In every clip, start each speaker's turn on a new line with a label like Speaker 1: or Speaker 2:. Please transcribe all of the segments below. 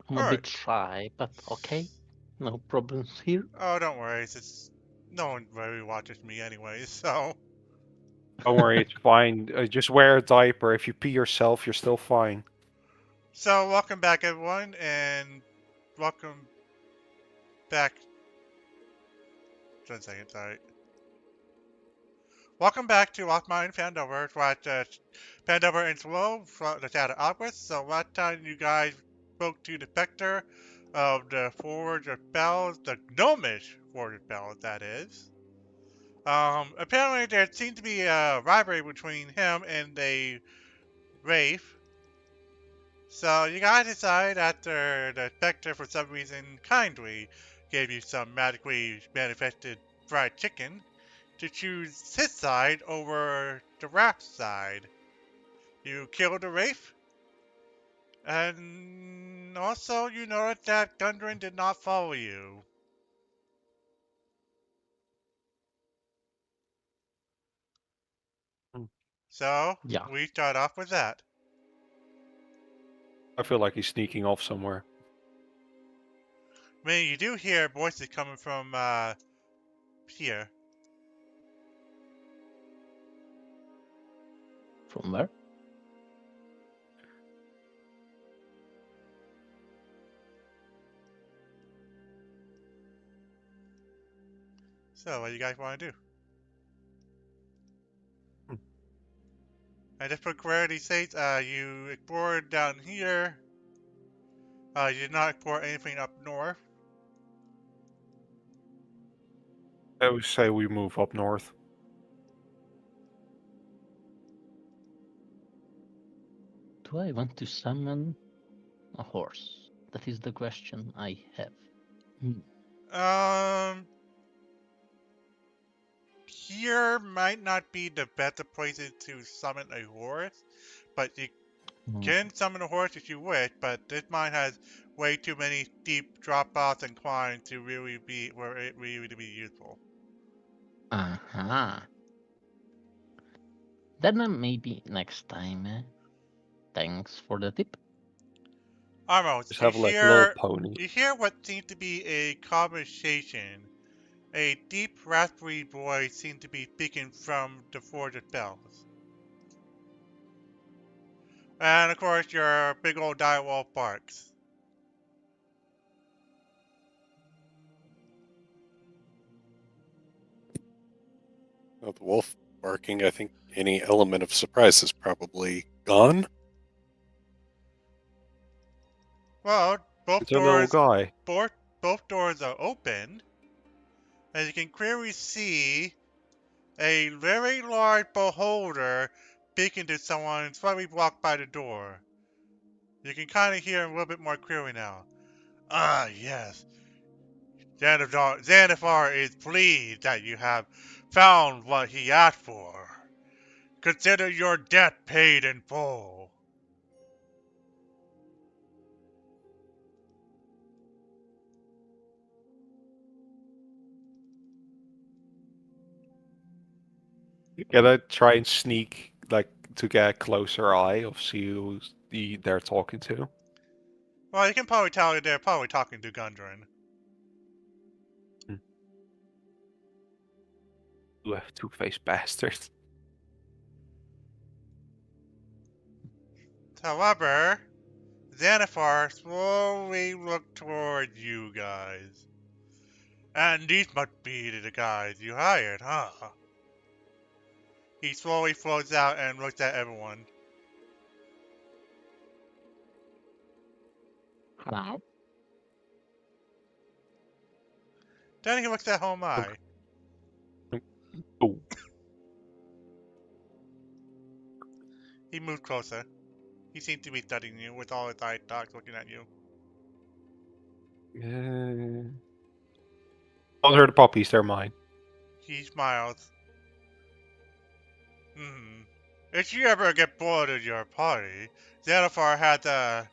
Speaker 1: I'm a
Speaker 2: Alright.
Speaker 1: bit shy, but okay. No problems here.
Speaker 2: Oh, don't worry. It's no one really watches me anyway, so.
Speaker 3: Don't worry, it's fine. Just wear a diaper. If you pee yourself, you're still fine.
Speaker 2: So, welcome back, everyone, and welcome back. Just one second, sorry. Welcome back to Off Mine Phandeler. Watch Phandeler and Slow from the Shadow Outwards. So, last time you guys spoke to the Spectre of the Forge of Bells, the Gnomish Forge of Bells, that is. Apparently there seemed to be a rivalry between him and a Wraith. So you guys decide after the Spectre for some reason kindly gave you some magically manifested fried chicken to choose his side over the Wrath's side. You killed the Wraith, and also you noticed that Gundren did not follow you.
Speaker 3: Hmm.
Speaker 2: So
Speaker 1: Yeah,
Speaker 2: we start off with that.
Speaker 3: I feel like he's sneaking off somewhere.
Speaker 2: I mean, you do hear voices coming from here.
Speaker 1: from where?
Speaker 2: So what do you guys want to do?
Speaker 3: Hmm.
Speaker 2: And just for clarity's sake, you explored down here. You did not explore anything up north.
Speaker 3: I would say we move up north.
Speaker 1: Do I want to summon a horse? That is the question I have. Hmm.
Speaker 2: Um, here might not be the best of places to summon a horse, but you
Speaker 1: Hmm.
Speaker 2: can summon a horse if you wish, but this mine has way too many steep drop-offs and climbs to really be where it really to be useful.
Speaker 1: Aha. Then maybe next time. Thanks for the tip.
Speaker 2: Almost,
Speaker 3: Just have like little ponies.
Speaker 2: you hear what seems to be a conversation. A deep, raspy voice seemed to be speaking from the Forge of Bells. And of course, your big old direwolf barks.
Speaker 4: With the wolf barking, I think any element of surprise is probably gone.
Speaker 2: Well,
Speaker 3: It's a little guy.
Speaker 2: both, both doors are open, and you can clearly see a very large beholder speaking to someone slightly blocked by the door. You can kind of hear him a little bit more clearly now. Ah, yes. Xanathar is pleased that you have found what he asked for. Consider your debt paid in full.
Speaker 3: Can I try and sneak like to get a closer eye of see who they're talking to?
Speaker 2: Well, you can probably tell they're probably talking to Gundren.
Speaker 3: Hmm. Ooh, two-faced bastard.
Speaker 2: However, Xanathar slowly looked toward you guys. And these must be the guys you hired, huh? He slowly floats out and looks at everyone.
Speaker 1: Hello?
Speaker 2: Then he looks at
Speaker 3: Okay.
Speaker 2: Homai.
Speaker 3: Oh,
Speaker 2: He moved closer. He seemed to be studying you with all his eye stalks looking at you.
Speaker 3: those are the puppies. They're mine.
Speaker 2: He smiles. Hmm. If you ever get bored of your party, Xanathar has a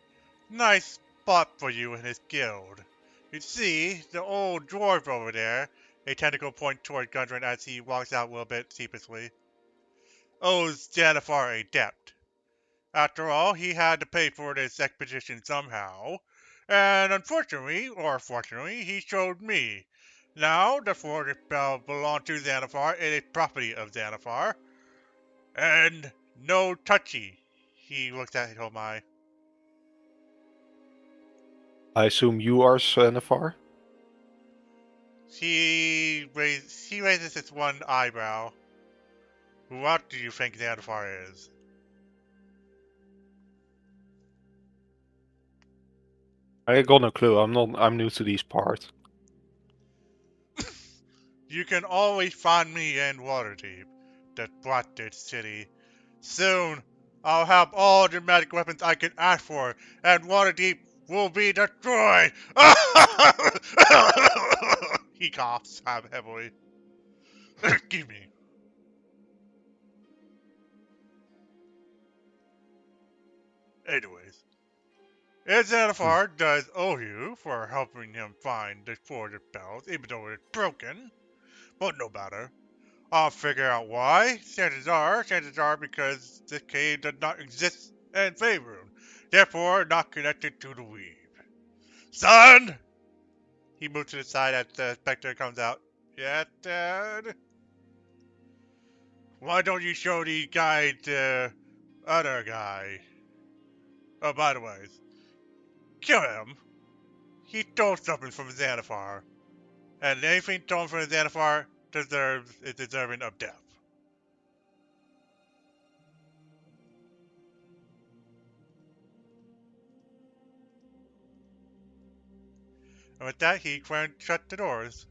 Speaker 2: nice spot for you in his guild. You see, the old dwarf over there, a tentacle point toward Gundren as he walks out a little bit sheepishly, owes Xanathar a debt. After all, he had to pay for this expedition somehow, And unfortunately, or fortunately, he showed me. Now, the forged bell belonged to Xanathar, it is property of Xanathar, and no touchy. He looked at Homai.
Speaker 3: I assume you are Senefar?
Speaker 2: He raises his one eyebrow. What do you think Xanathar is?
Speaker 3: I got no clue. I'm new to these parts.
Speaker 2: You can always find me in Waterdeep, the Blackdead city. Soon, I'll have all the magic weapons I can ask for, and Waterdeep will be destroyed! He coughs heavily. Excuse me. Anyways, Xanathar does owe you for helping him find the forged bells, even though it's broken. But no matter. I'll figure out why. Chances are because this cave does not exist in Faerun, therefore not connected to the weave. Son! He moves to the side as the specter comes out. Yeah, Dad? Why don't you show the guy the other guy? Oh, by the way, kill him. He stole something from Xanathar, and anything stolen from Xanathar is deserving of death. And with that, he shut the doors.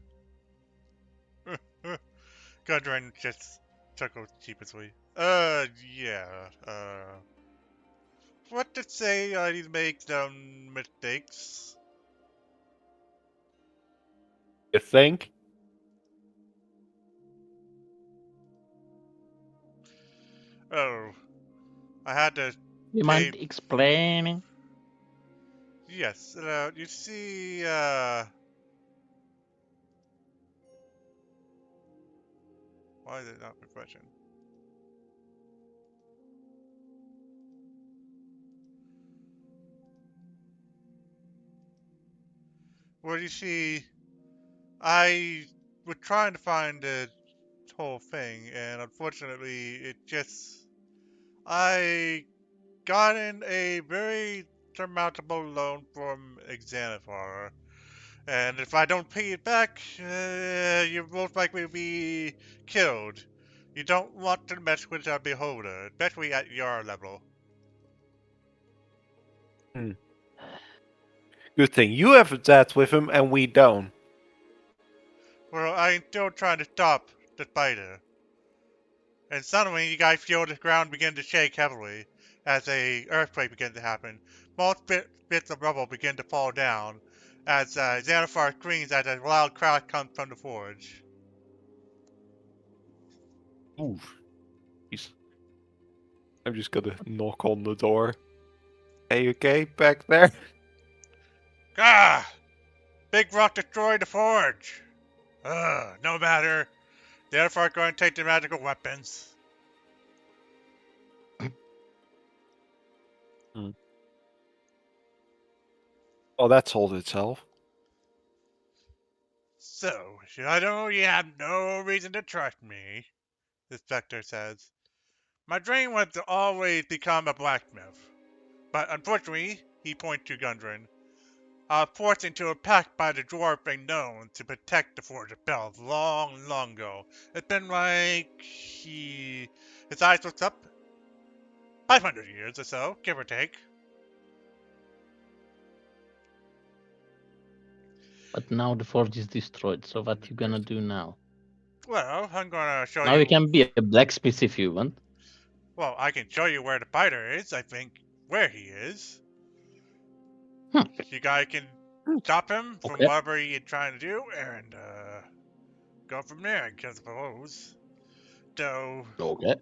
Speaker 2: Gudrun just chuckled sheepishly. Yeah, what to say I need to make some mistakes?
Speaker 3: You think?
Speaker 2: Oh, I had to
Speaker 1: You
Speaker 2: pay.
Speaker 1: mind explaining?
Speaker 2: Yes, you see, why is it not refreshing? Well, you see, I was trying to find the whole thing, and unfortunately, I got in a very surmountable loan from Xanathar. And if I don't pay it back, you most likely be killed. You don't want to mess with a beholder, especially at your level.
Speaker 3: Good thing you have a chat with him and we don't.
Speaker 2: Well, I'm still trying to stop the spider. And suddenly, you guys feel the ground begin to shake heavily as a earthquake begins to happen. Small bits of rubble begin to fall down as Xanathar screams as a loud crash comes from the forge.
Speaker 3: Ooh. I'm just gonna knock on the door. Hey, okay, back there?
Speaker 2: Gah! Big rock destroyed the forge! No matter. Therefore, going to take the magical weapons.
Speaker 3: Oh, that solved itself.
Speaker 2: So, I know you have no reason to trust me, the Spectre says. My dream was to always become a blacksmith. But unfortunately, he points to Gundren. I was forced into a pact by the dwarf unknown to protect the Forge of Bells long, long ago. It's been like his eyes looked up 500 years or so, give or take.
Speaker 1: But now the forge is destroyed, so what you gonna do now?
Speaker 2: Well, I'm gonna show
Speaker 1: Now you can be a blacksmith if you want.
Speaker 2: Well, I can show you where the fighter is. I think where he is. You guys can stop him from
Speaker 1: Okay.
Speaker 2: whatever he's trying to do and go from there, I suppose. So,
Speaker 1: Okay.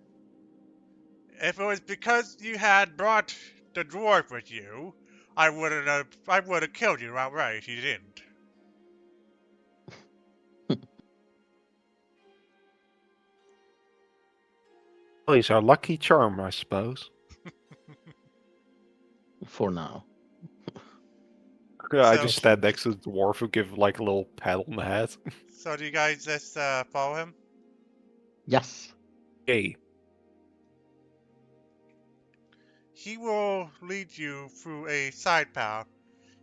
Speaker 2: if it was because you had brought the dwarf with you, I would have killed you outright. You didn't.
Speaker 3: Well, he's our lucky charm, I suppose.
Speaker 1: For now.
Speaker 3: Yeah, I
Speaker 2: So,
Speaker 3: just stand next to the dwarf and give like a little pat on the head.
Speaker 2: so do you guys just follow him?
Speaker 1: Yes.
Speaker 3: Hey,
Speaker 2: He will lead you through a side path.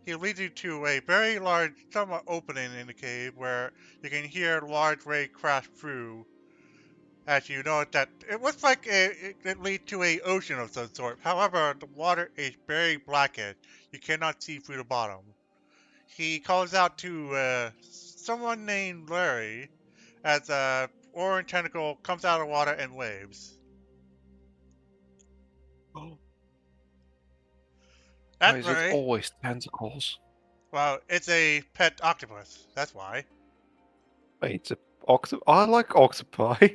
Speaker 2: He'll lead you to a very large, somewhat opening in the cave where you can hear a large wave crash through. As you know that it looks like it leads to a ocean of some sort. However, the water is very blackish. You cannot see through the bottom. He calls out to someone named Larry as a orange tentacle comes out of the water and waves.
Speaker 3: why
Speaker 2: That's
Speaker 3: is it
Speaker 2: Larry.
Speaker 3: always tentacles?
Speaker 2: Well, it's a pet octopus. That's why.
Speaker 3: Wait, it's a octopus. I like octopi.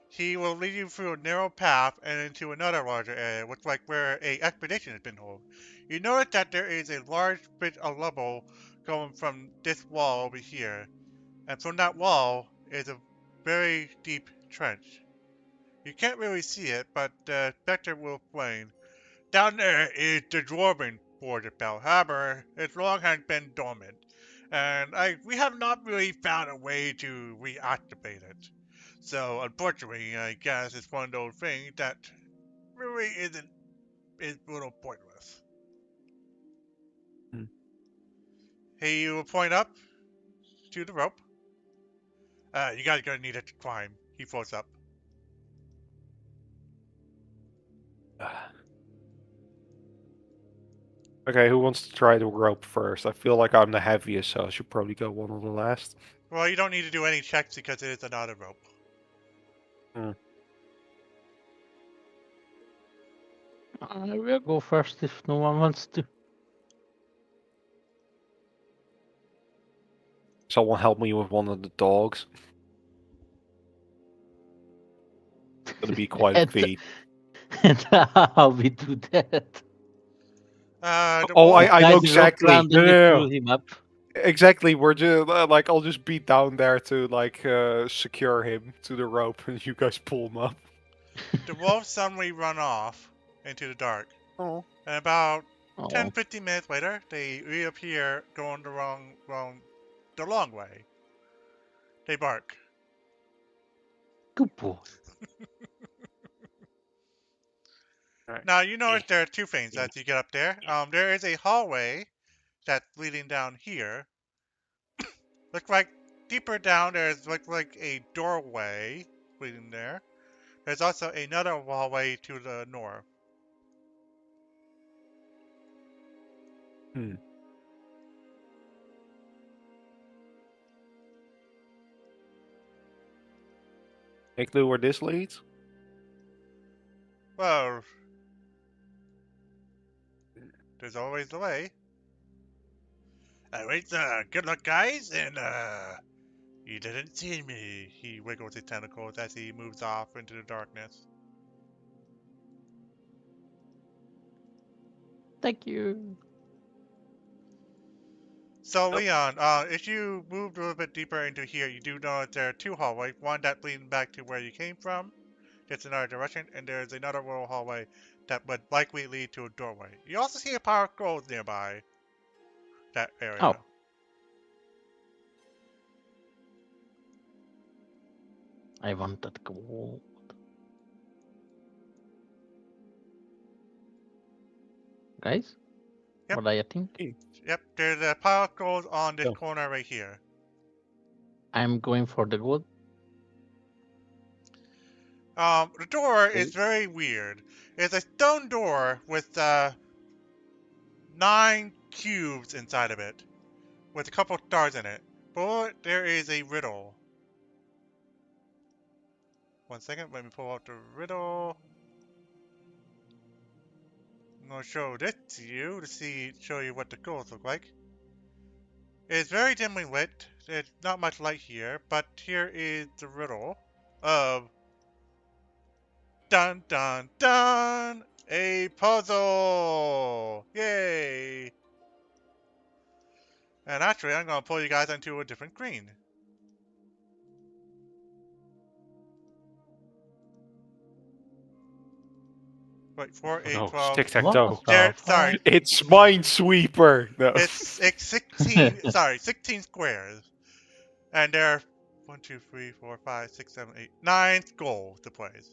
Speaker 2: He will lead you through a narrow path and into another larger area, which like where a expedition has been held. You notice that there is a large bit of rubble going from this wall over here, and from that wall is a very deep trench. You can't really see it, but Spectre will explain. Down there is the dwarven border belt. However, it long has been dormant, and we have not really found a way to reactivate it. So, unfortunately, I guess it's one of those things that really is a little pointless.
Speaker 3: Hmm.
Speaker 2: He will point up to the rope. You guys are gonna need it to climb. He floats up.
Speaker 3: Okay, who wants to try the rope first? I feel like I'm the heaviest, so I should probably go one on the last.
Speaker 2: Well, you don't need to do any checks because it is another rope.
Speaker 3: Hmm.
Speaker 1: I will go first if no one wants to.
Speaker 3: Someone help me with one of the dogs. It's gonna be quite a
Speaker 1: and,
Speaker 3: feat.
Speaker 1: and how we do that?
Speaker 2: The
Speaker 3: Oh,
Speaker 2: wolf.
Speaker 3: I know
Speaker 1: Guys, the rope
Speaker 3: exactly.
Speaker 1: around
Speaker 3: No,
Speaker 1: and we
Speaker 3: no,
Speaker 1: pull
Speaker 3: no.
Speaker 1: him up.
Speaker 3: Exactly. We're just like I'll just be down there to like secure him to the rope, and you guys pull him up.
Speaker 2: The wolves suddenly run off into the dark.
Speaker 3: Oh.
Speaker 2: And about
Speaker 1: Oh,
Speaker 2: 10-15 minutes later, they reappear going the long way. They bark.
Speaker 1: good boy.
Speaker 3: Right.
Speaker 2: Now, you notice
Speaker 3: Eh.
Speaker 2: there are two things
Speaker 3: Yeah.
Speaker 2: as you get up there. There is a hallway that's leading down here. Looks like deeper down there's like a doorway leading there. There's also another hallway to the north.
Speaker 3: Hmm. Any clue where this leads?
Speaker 2: Well, there's always the way. Anyways, good luck, guys, and you didn't see me. He wiggles his tentacles as he moves off into the darkness.
Speaker 1: Thank you.
Speaker 2: So, Leon, if you move a little bit deeper into here, you do know that there are two hallways. One that leads back to where you came from, just another direction, and there's another little hallway that would likely lead to a doorway. You also see a pile of clothes nearby that
Speaker 1: Oh,
Speaker 2: area.
Speaker 1: I want that gold. Guys,
Speaker 2: Yep.
Speaker 1: what do you think?
Speaker 2: Yep, there's a pile of clothes on this
Speaker 3: Oh.
Speaker 2: corner right here.
Speaker 1: I'm going for the gold.
Speaker 2: The door is
Speaker 1: Okay.
Speaker 2: very weird. It's a stone door with 9 cubes inside of it, with a couple stars in it. But there is a riddle. One second, let me pull out the riddle. I'm gonna show this to you to show you what the goals look like. It's very dimly lit. There's not much light here, but here is the riddle of dun dun dun, a puzzle. Yay! And actually, I'm gonna pull you guys into a different screen. Wait, 4, 8,
Speaker 3: No,
Speaker 2: 12.
Speaker 3: tic tac
Speaker 1: What
Speaker 3: toe.
Speaker 1: the
Speaker 2: Sorry,
Speaker 1: fuck?
Speaker 3: It's Minesweeper. No.
Speaker 2: it's 16. Sorry, 16 squares, and there are 1, 2, 3, 4, 5, 6, 7, 8, 9 goals to place.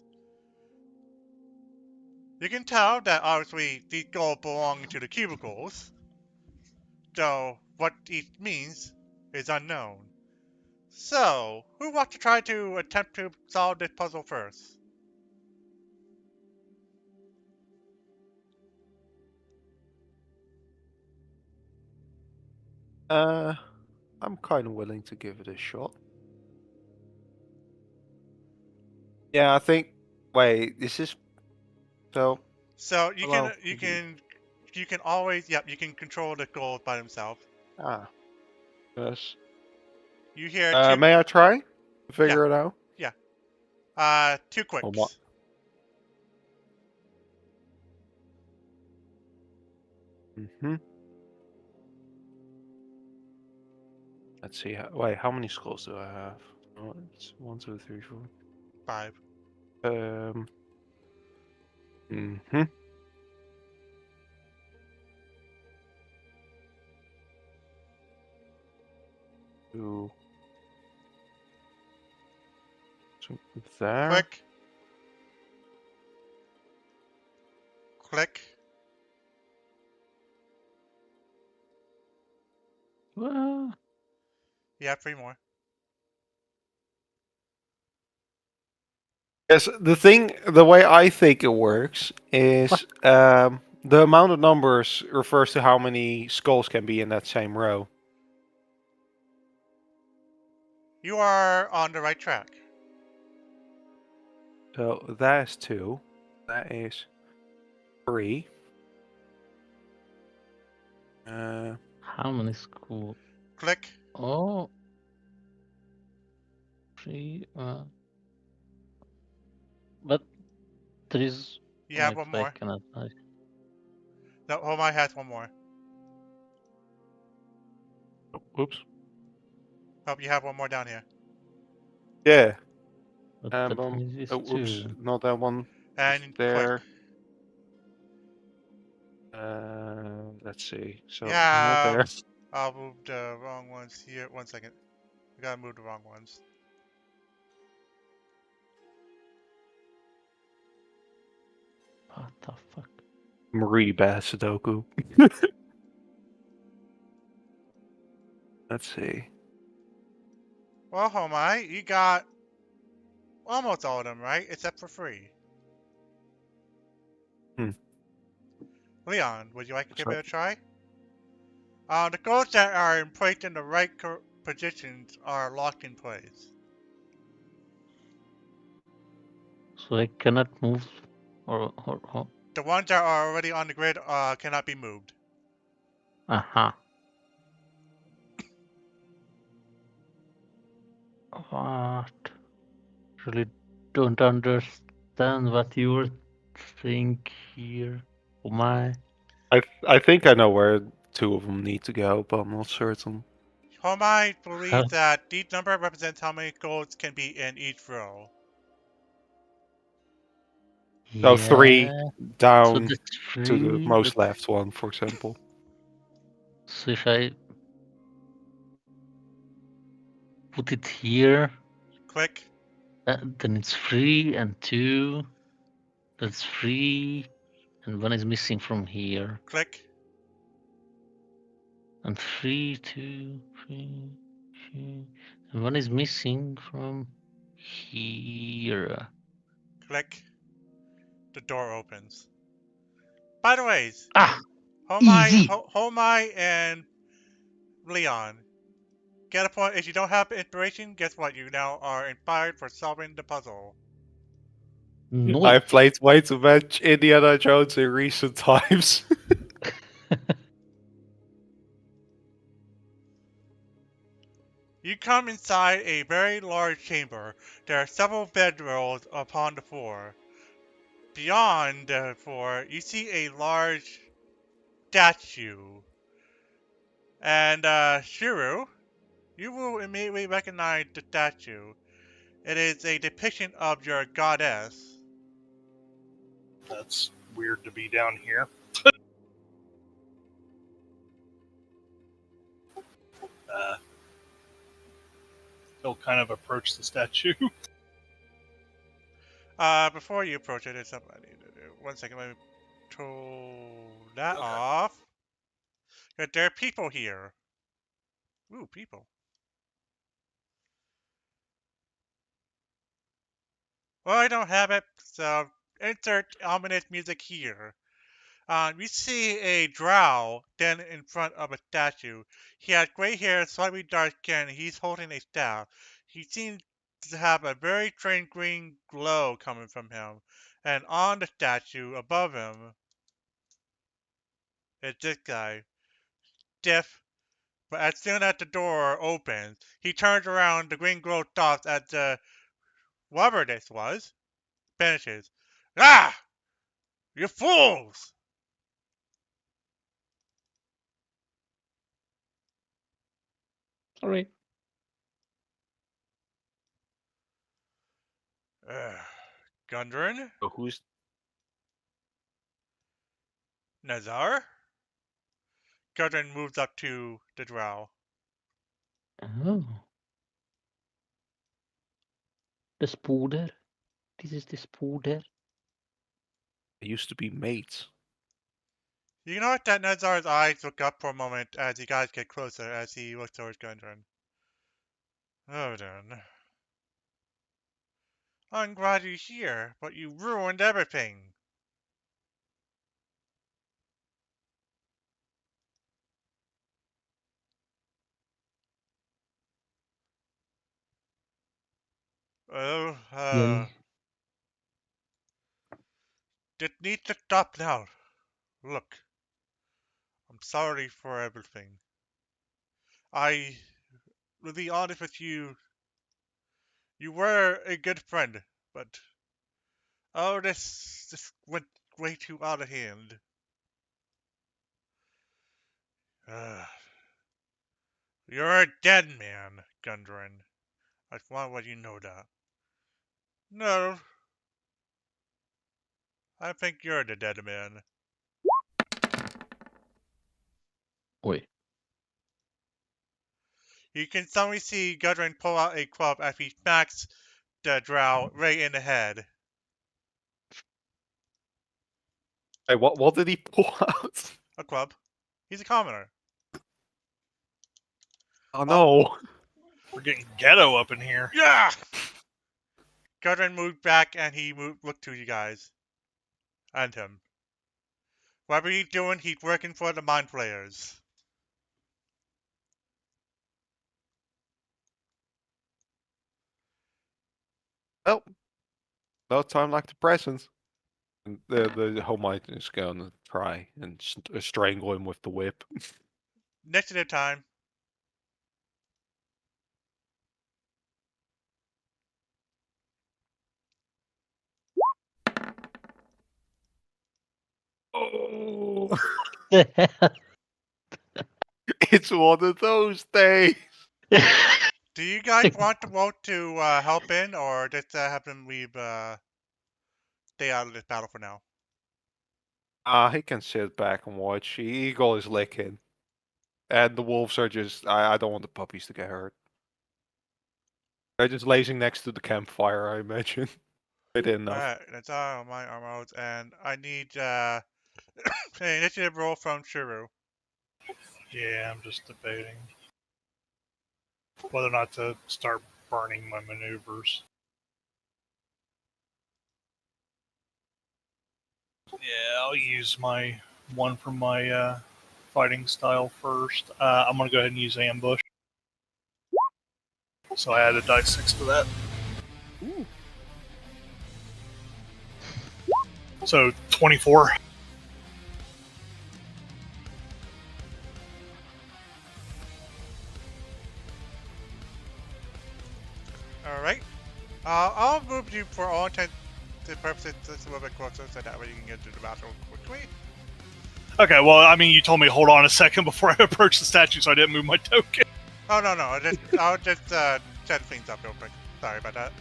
Speaker 2: You can tell that obviously these goals belong to the cubicles, though what each means is unknown. So, who wants to try to attempt to solve this puzzle first?
Speaker 3: I'm kind of willing to give it a shot. Yeah, I think. Wait, this is so.
Speaker 2: So you can
Speaker 3: Hello.
Speaker 2: you can you can always you can control the goals by themselves.
Speaker 3: Ah, yes.
Speaker 2: You hear two
Speaker 3: May I try to
Speaker 2: yeah
Speaker 3: figure it out?
Speaker 2: yeah 2
Speaker 3: Oh, what?
Speaker 2: clicks.
Speaker 3: Mm-hmm. Let's see. Wait, how many skulls do I have? Oh, it's 1, 2, 3, 4.
Speaker 2: 5.
Speaker 3: Mm-hmm. Two. So there.
Speaker 2: Click. Click.
Speaker 1: Well,
Speaker 2: You have 3 more.
Speaker 3: Yes, the way I think it works is the amount of numbers refers to how many skulls can be in that same row.
Speaker 2: You are on the right track.
Speaker 3: So that is 2. That is 3.
Speaker 1: how many school?
Speaker 2: Click.
Speaker 1: Oh, 3. But there is.
Speaker 2: You have
Speaker 1: Wait,
Speaker 2: 1
Speaker 1: I
Speaker 2: more.
Speaker 1: cannot.
Speaker 2: No, Homai has 1 more.
Speaker 3: Oops.
Speaker 2: Oh, you have 1 more down here.
Speaker 3: Yeah.
Speaker 1: But that is
Speaker 3: Oh, oops.
Speaker 1: 2.
Speaker 3: Not that one.
Speaker 2: And
Speaker 3: Just
Speaker 2: click.
Speaker 3: there. Let's see. So not
Speaker 2: Yeah,
Speaker 3: there.
Speaker 2: I'll move the wrong ones here. 1 second. I gotta move the wrong ones.
Speaker 1: What the fuck?
Speaker 3: Marie bad Sudoku. Let's see.
Speaker 2: Well, Homai, you got almost all of them right, except for 3. Leon, would you like to give it a try? The goals that are placed in the right positions are locked in place.
Speaker 1: So I cannot move, or
Speaker 2: The ones that are already on the grid cannot be moved.
Speaker 1: aha. What? Really don't understand what you're saying here. Oh my.
Speaker 3: I think I know where 2 of them need to go, but I'm not certain.
Speaker 2: Homai
Speaker 1: How?
Speaker 2: believes that each number represents how many goals can be in each row.
Speaker 3: So
Speaker 1: Yeah.
Speaker 3: 3
Speaker 1: So
Speaker 3: down
Speaker 1: that's
Speaker 3: to the
Speaker 1: 3.
Speaker 3: most left one, for example.
Speaker 1: So if I put it here,
Speaker 2: Click.
Speaker 1: then it's 3 and 2. That's 3. And 1 is missing from here.
Speaker 2: Click.
Speaker 1: And 3, 2, 3, 2. And 1 is missing from here.
Speaker 2: Click. The door opens. By the way,
Speaker 1: Ah! Easy!
Speaker 2: Homai and Leon, get a point. If you don't have inspiration, guess what? You now are inspired for solving the puzzle.
Speaker 1: Noi!
Speaker 3: I played way too much Indiana Jones in recent times.
Speaker 2: You come inside a very large chamber. There are several bedrolls upon the floor. Beyond the floor, you see a large statue. And Shiru, you will immediately recognize the statue. It is a depiction of your goddess.
Speaker 4: That's
Speaker 5: weird to be down here. He'll kind of approach the statue.
Speaker 2: Before you approach it, there's something I need to do. 1 second, let me turn that off. But there are people here. Ooh, people. Well, I don't have it, so insert ominous music here. We see a drow standing in front of a statue. He has gray hair, slightly dark skin, and he's holding a staff. He seems to have a very strange green glow coming from him. And on the statue, above him, is this guy, stiff. But as soon as the door opens, he turns around, the green glow stops as the whoever this was finishes. Ah! You fools!
Speaker 1: Sorry.
Speaker 2: Gundren?
Speaker 3: So who's
Speaker 2: Nazar? Gundren moves up to the drow.
Speaker 1: Oh. The Spooder. This is the Spooder.
Speaker 3: used to be mates?
Speaker 2: You notice that Nazar's eyes look up for a moment as you guys get closer as he looks towards Gundren. Oh, then. I'm glad you're here, but you ruined everything. Oh,
Speaker 1: Yes.
Speaker 2: it needs to stop now. Look, I'm sorry for everything. I will be honest with you. You were a good friend, but oh, this went way too out of hand. Uh, you're a dead man, Gundren. I just want to let you know that. No, I think you're the dead man.
Speaker 1: Oi.
Speaker 2: You can suddenly see Gudrun pull out a club as he smacks the drow right in the head.
Speaker 3: Hey, what did he pull out?
Speaker 2: A club. He's a commoner.
Speaker 3: Oh no!
Speaker 5: We're getting ghetto up in here.
Speaker 2: Yeah! Gudrun moved back and he looked to you guys. And him. Whatever he's doing, he's working for the Mind Flayers.
Speaker 3: Well, no time like the present. And the Homite is gonna try and strangle him with the whip.
Speaker 2: Initiative time.
Speaker 3: Oh,
Speaker 1: The hell?
Speaker 3: it's one of those days.
Speaker 2: Do you guys want to vote to help in, or just have him leave, stay out of this battle for now?
Speaker 3: He can sit back and watch. Eagle is licking. And the wolves are just... I don't want the puppies to get hurt. They're just lazing next to the campfire, I imagine. They didn't know.
Speaker 2: Alright, that's all my armors, and I need an initiative roll from Shuru.
Speaker 5: Yeah, I'm just debating whether or not to start burning my maneuvers. Yeah, I'll use my one from my fighting style first. I'm going to go ahead and use ambush. So I added die 6 to that.
Speaker 3: Ooh.
Speaker 5: So 24.
Speaker 2: Alright. I'll move you for all intents and purposes just a little bit closer so that way you can get to the battle quickly.
Speaker 5: Okay, well, I mean, you told me hold on a second before I approached the statue, so I didn't move my token.
Speaker 2: Oh, no, I'll just set things up real quick. Sorry about that.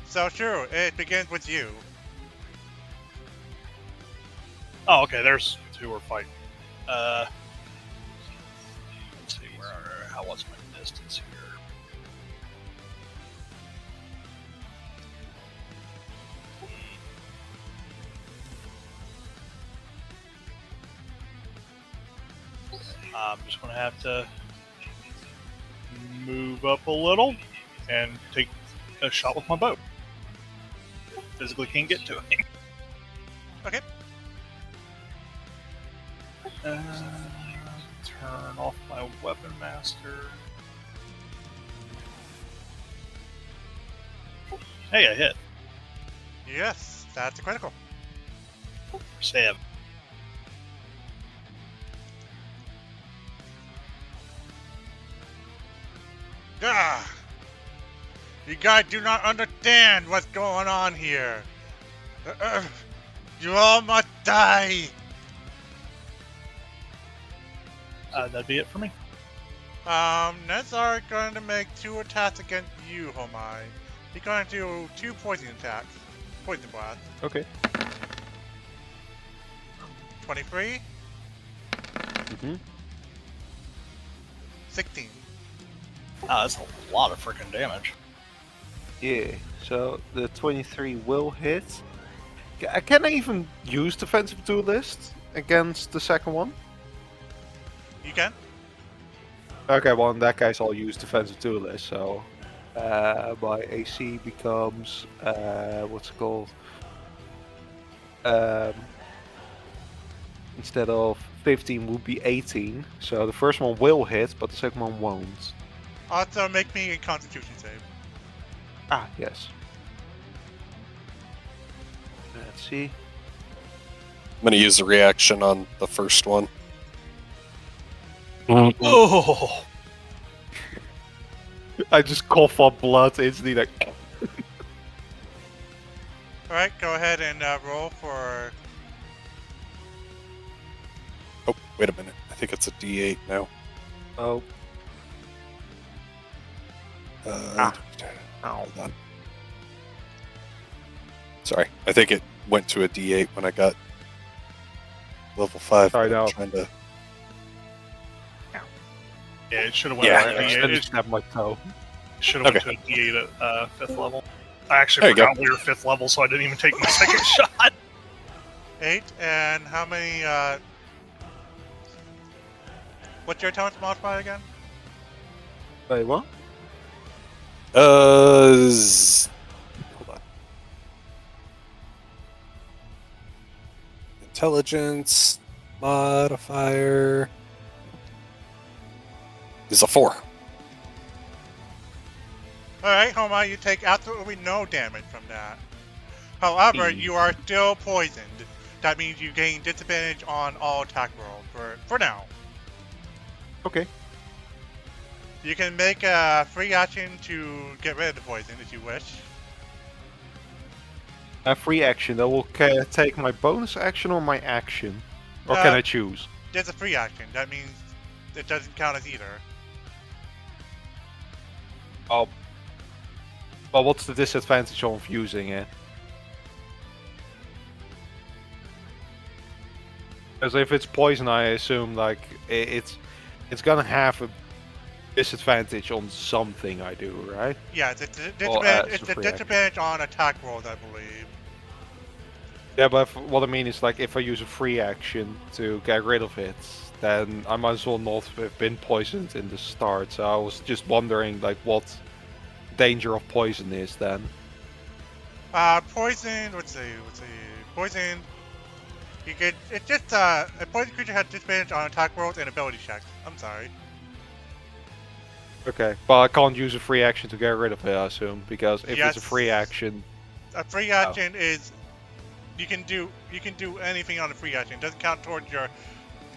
Speaker 2: So, sure, it begins with you.
Speaker 5: Oh, okay. There's two we're fighting. Let's see how was my distance here? I'm just gonna have to move up a little and take a shot with my bow. Physically can't get to it.
Speaker 2: Okay.
Speaker 5: Turn off my weapon master. Hey, I hit.
Speaker 2: Yes, that's a critical.
Speaker 5: 7.
Speaker 2: Ah! You guys do not understand what's going on here. You all must die.
Speaker 5: That'd be it for me.
Speaker 2: Nezar going to make 2 attacks against you, Homai. He's going to do 2 poison attacks. Poison blast.
Speaker 3: Okay.
Speaker 2: 23,
Speaker 3: Mm-hmm.
Speaker 2: 16.
Speaker 5: That's a lot of freaking damage.
Speaker 3: Yeah, so the 23 will hit. Can I even use defensive duelist against the second one?
Speaker 2: You can?
Speaker 3: Okay, well in that case I'll use defensive duelist, so my AC becomes what's it called? Instead of 15 would be 18. So the first one will hit, but the second one won't.
Speaker 2: Also, make me a Constitution save.
Speaker 3: Ah, yes. Let's see.
Speaker 4: I'm going to use the reaction on the first one.
Speaker 5: Oh!
Speaker 3: I just cough up blood instantly, like.
Speaker 2: Alright, go ahead and roll for...
Speaker 4: Oh, wait a minute. I think it's a D8 now.
Speaker 3: Oh. Ow.
Speaker 4: Hold on. Sorry, I think it went to a D8 when I got level 5.
Speaker 3: Sorry,
Speaker 4: I'm
Speaker 3: no.
Speaker 4: trying to...
Speaker 5: Yeah, it should have went
Speaker 4: Yeah,
Speaker 5: to
Speaker 3: I
Speaker 5: a D8.
Speaker 3: accidentally
Speaker 5: It
Speaker 3: snapped my toe.
Speaker 5: should have went
Speaker 4: Okay.
Speaker 5: to a D8 at 5th level. I actually
Speaker 4: There you
Speaker 5: forgot we were 5th level, so I didn't even take my second shot.
Speaker 2: 8, and how many, What's your intelligence modifier again?
Speaker 3: Wait, what?
Speaker 4: Hold on. Intelligence modifier is a 4.
Speaker 2: Alright, Homai, you take absolutely no damage from that. However, you are still poisoned. That means you gain disadvantage on all attack rolls for now.
Speaker 3: Okay.
Speaker 2: You can make a free action to get rid of the poison if you wish.
Speaker 3: A free action. That will take my bonus action or my action, or can I choose?
Speaker 2: There's a free action. That means it doesn't count as either.
Speaker 3: Oh. Well, what's the disadvantage of using it? Because if it's poison, I assume like it's gonna have a disadvantage on something I do, right?
Speaker 2: Yeah, it's a
Speaker 3: it's
Speaker 2: it's
Speaker 3: a
Speaker 2: a
Speaker 3: free
Speaker 2: disadvantage on attack rolls, I believe.
Speaker 3: Yeah, but what I mean is like if I use a free action to get rid of it, then I might as well not have been poisoned in the start. So I was just wondering like what danger of poison is then.
Speaker 2: Poison. Let's see. Poison. You get. It's just a poison creature has disadvantage on attack rolls and ability checks. I'm sorry.
Speaker 3: Okay, but I can't use a free action to get rid of it, I assume, because if it's a
Speaker 2: Yes.
Speaker 3: free action,
Speaker 2: A free action is you can do anything on a free action. It doesn't count towards your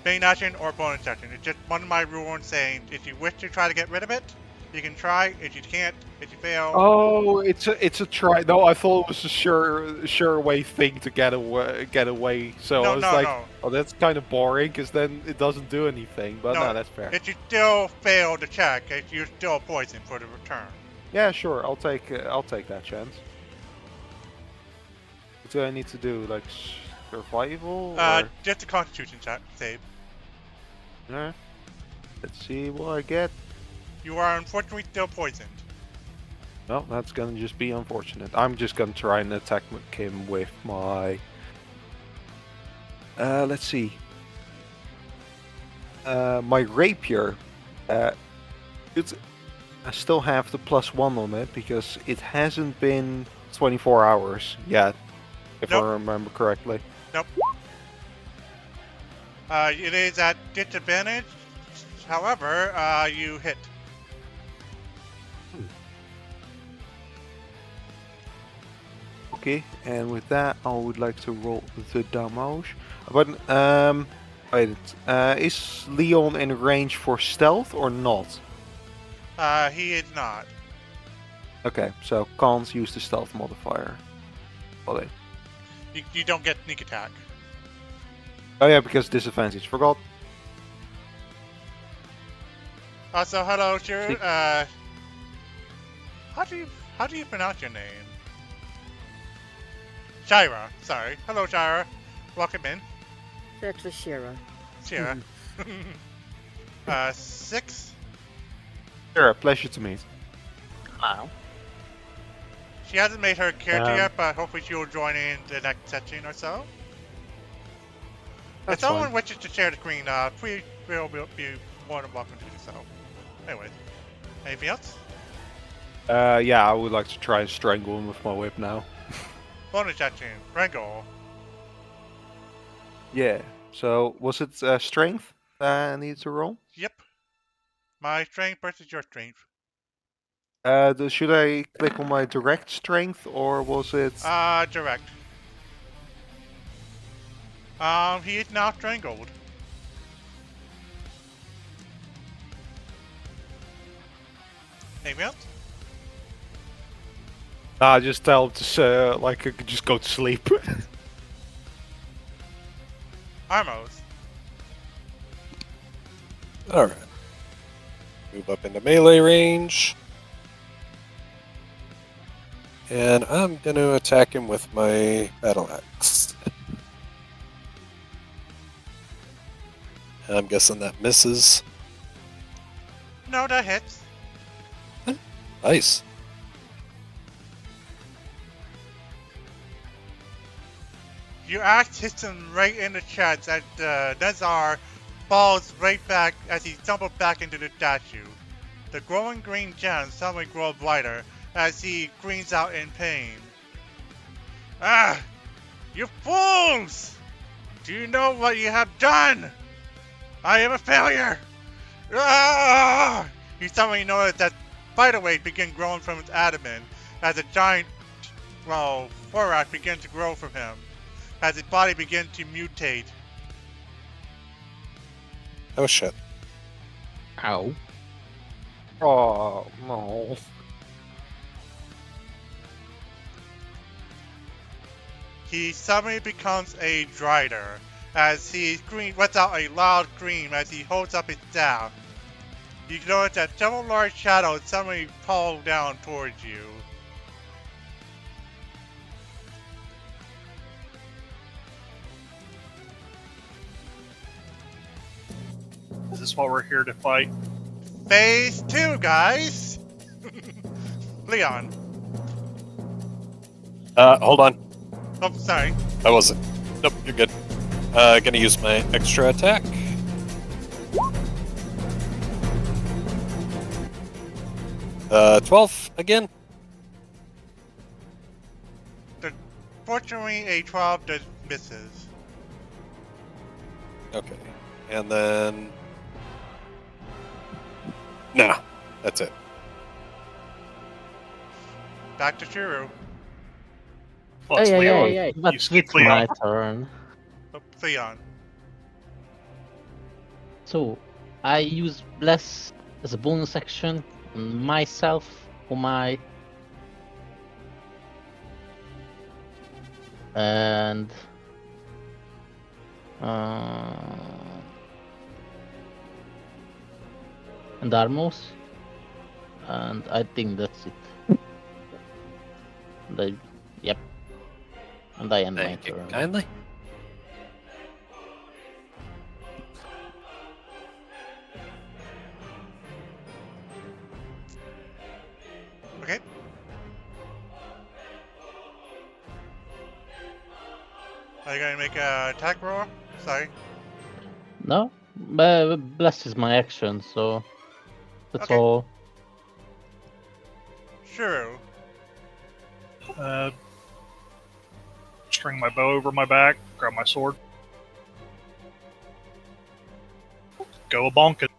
Speaker 2: main action or bonus action. It's just one of my rules saying if you wish to try to get rid of it, you can try. If you can't, if you fail,
Speaker 3: oh, it's a try. No, I thought it was a sure way thing to get away. So I was like, oh, that's kind of boring because then it doesn't do anything. But no, that's fair.
Speaker 2: If you still fail to check, you're still poisoned for the return.
Speaker 3: Yeah, sure. I'll take that chance. What do I need to do? Like survival or?
Speaker 2: Just a Constitution check save.
Speaker 3: Yeah. Let's see what I get.
Speaker 2: You are unfortunately still poisoned.
Speaker 3: Well, that's gonna just be unfortunate. I'm just gonna try and attack him with my. Let's see. My rapier. It's. I still have the +1 on it because it hasn't been 24 hours yet, if
Speaker 2: Nope.
Speaker 3: I remember correctly.
Speaker 2: Nope. It is at disadvantage. However, you hit.
Speaker 3: Okay, and with that, I would like to roll the damage. But wait, is Leon in range for stealth or not?
Speaker 2: He is not.
Speaker 3: Okay, so can't use the stealth modifier. Okay.
Speaker 2: You don't get sneak attack.
Speaker 3: Oh yeah, because disadvantage. Forgot.
Speaker 2: Also, hello, Shiru.
Speaker 3: Sneak-
Speaker 2: How do you pronounce your name? Shira. Sorry. Hello, Shira. Welcome in.
Speaker 6: That's for Shira.
Speaker 2: Shira. 6.
Speaker 3: Sure, pleasure to meet.
Speaker 1: Wow.
Speaker 2: She hasn't made her character
Speaker 1: Um,
Speaker 2: yet, but hopefully she will join in the next session or so. If
Speaker 3: That's
Speaker 2: someone
Speaker 3: fine.
Speaker 2: wishes to share the screen, please feel be more than welcome to do so. Anyways, anything else?
Speaker 3: Yeah, I would like to try and strangle him with my whip now.
Speaker 2: Bonus action, Wrangle.
Speaker 3: Yeah. So was it strength I need to roll?
Speaker 2: Yep. My strength versus your strength.
Speaker 3: Should I click on my direct strength or was it?
Speaker 2: Direct. He is now strangled. Anything else?
Speaker 3: Nah, just tell him to just go to sleep.
Speaker 2: Armos.
Speaker 4: Alright. Move up into melee range. And I'm going to attack him with my battle axe. I'm guessing that misses.
Speaker 2: No, that hits.
Speaker 4: Nice.
Speaker 2: Your axe hits him right in the chest as Nezar falls right back as he tumbles back into the statue. The glowing green gems suddenly grow brighter as he screams out in pain. Ah! You fools! Do you know what you have done? I am a failure! Ah! You suddenly notice that spider webs begin growing from his abdomen as a giant, thorax begins to grow from him, as his body begins to mutate.
Speaker 4: Oh shit.
Speaker 1: Ow.
Speaker 3: Oh no.
Speaker 2: He suddenly becomes a Drider as he lets out a loud scream as he holds up his staff. You notice that several large shadows suddenly fall down towards you.
Speaker 5: Is this what we're here to fight?
Speaker 2: Phase 2, guys! Leon.
Speaker 4: Hold on.
Speaker 2: Oh, sorry.
Speaker 4: I wasn't. Nope, you're good. Gonna use my extra attack. Uh, 12 again.
Speaker 2: Fortunately, a 12 just misses.
Speaker 4: Okay. And then... Nah, that's it.
Speaker 2: Back to Shiru.
Speaker 5: Well, it's
Speaker 6: Hey, hey,
Speaker 5: Leon.
Speaker 6: hey, hey.
Speaker 1: But
Speaker 5: You skip
Speaker 1: it's my
Speaker 5: Leon.
Speaker 1: turn.
Speaker 2: Oh, Leon.
Speaker 1: So, I use Bless as a bonus action on myself or my... And... and Armos. And I think that's it. And I... Yep. And I end my
Speaker 4: Thank you
Speaker 1: turn.
Speaker 4: kindly.
Speaker 2: Okay. Are you gonna make a attack roll? Sorry.
Speaker 1: No, but bless is my action, so that's
Speaker 2: Okay.
Speaker 1: all.
Speaker 2: Sure.
Speaker 5: String my bow over my back, grab my sword. Go a bonkin.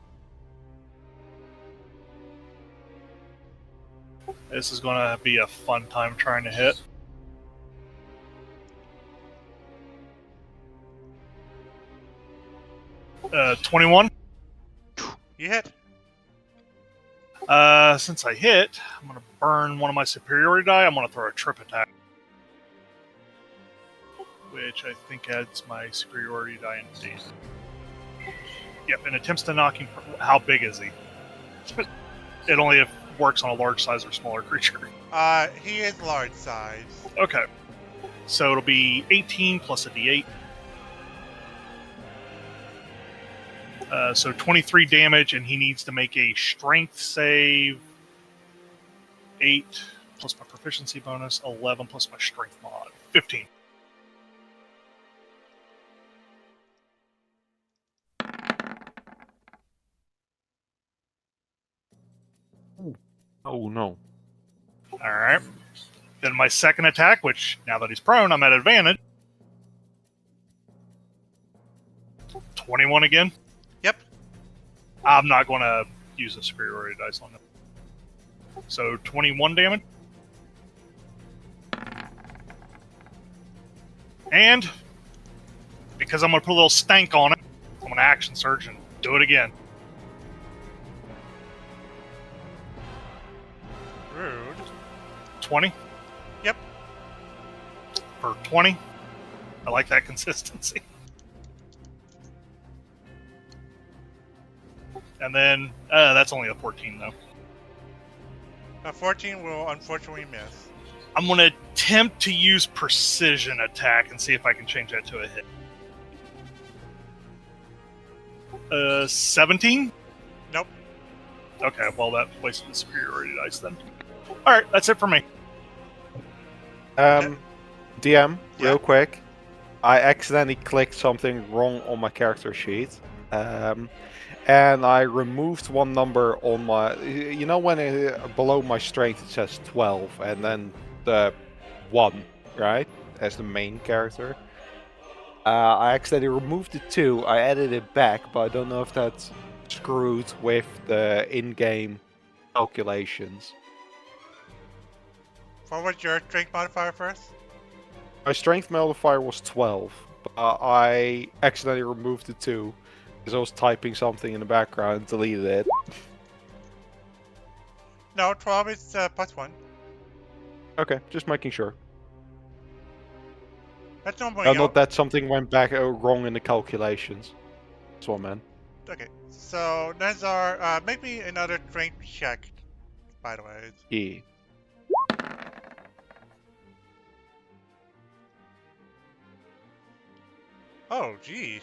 Speaker 5: This is gonna be a fun time trying to hit. Uh, 21.
Speaker 2: You hit.
Speaker 5: Since I hit, I'm gonna burn one of my superiority die. I'm gonna throw a trip attack, which I think adds my superiority die indeed. Yep, and attempts to knock him. How big is he? It only works on a large size or smaller creature.
Speaker 2: He is large size.
Speaker 5: Okay, so it'll be 18 plus a d8. So 23 damage, and he needs to make a strength save. 8 plus my proficiency bonus, 11 plus my strength mod, 15.
Speaker 3: Oh no.
Speaker 5: Alright. Then my second attack, which now that he's prone, I'm at advantage. 21 again.
Speaker 2: Yep.
Speaker 5: I'm not going to use a superiority dice on him. So 21 damage. And because I'm going to put a little stank on it, I'm going to action surge and do it again.
Speaker 2: Rude.
Speaker 5: 20.
Speaker 2: Yep.
Speaker 5: For 20. I like that consistency. And then, that's only a 14 though.
Speaker 2: A 14 will unfortunately miss.
Speaker 5: I'm going to attempt to use precision attack and see if I can change that to a hit. 17?
Speaker 2: Nope.
Speaker 5: Okay, well that wasted the superiority dice then. Alright, that's it for me.
Speaker 3: DM,
Speaker 2: Yeah.
Speaker 3: real quick. I accidentally clicked something wrong on my character sheet. And I removed one number on my... You know when below my strength it says 12 and then the 1, right? As the main character. I accidentally removed the 2. I added it back, but I don't know if that's screwed with the in-game calculations.
Speaker 2: What was your strength modifier first?
Speaker 3: My strength modifier was 12, but I accidentally removed the 2 because I was typing something in the background and deleted it.
Speaker 2: No, 12 is plus 1.
Speaker 3: Okay, just making sure.
Speaker 2: That's normally
Speaker 3: No, not that something went back wrong in the calculations. That's what I meant.
Speaker 2: Okay, so Nazar, make me another strength check, by the way.
Speaker 3: Yeah.
Speaker 2: Oh, gee.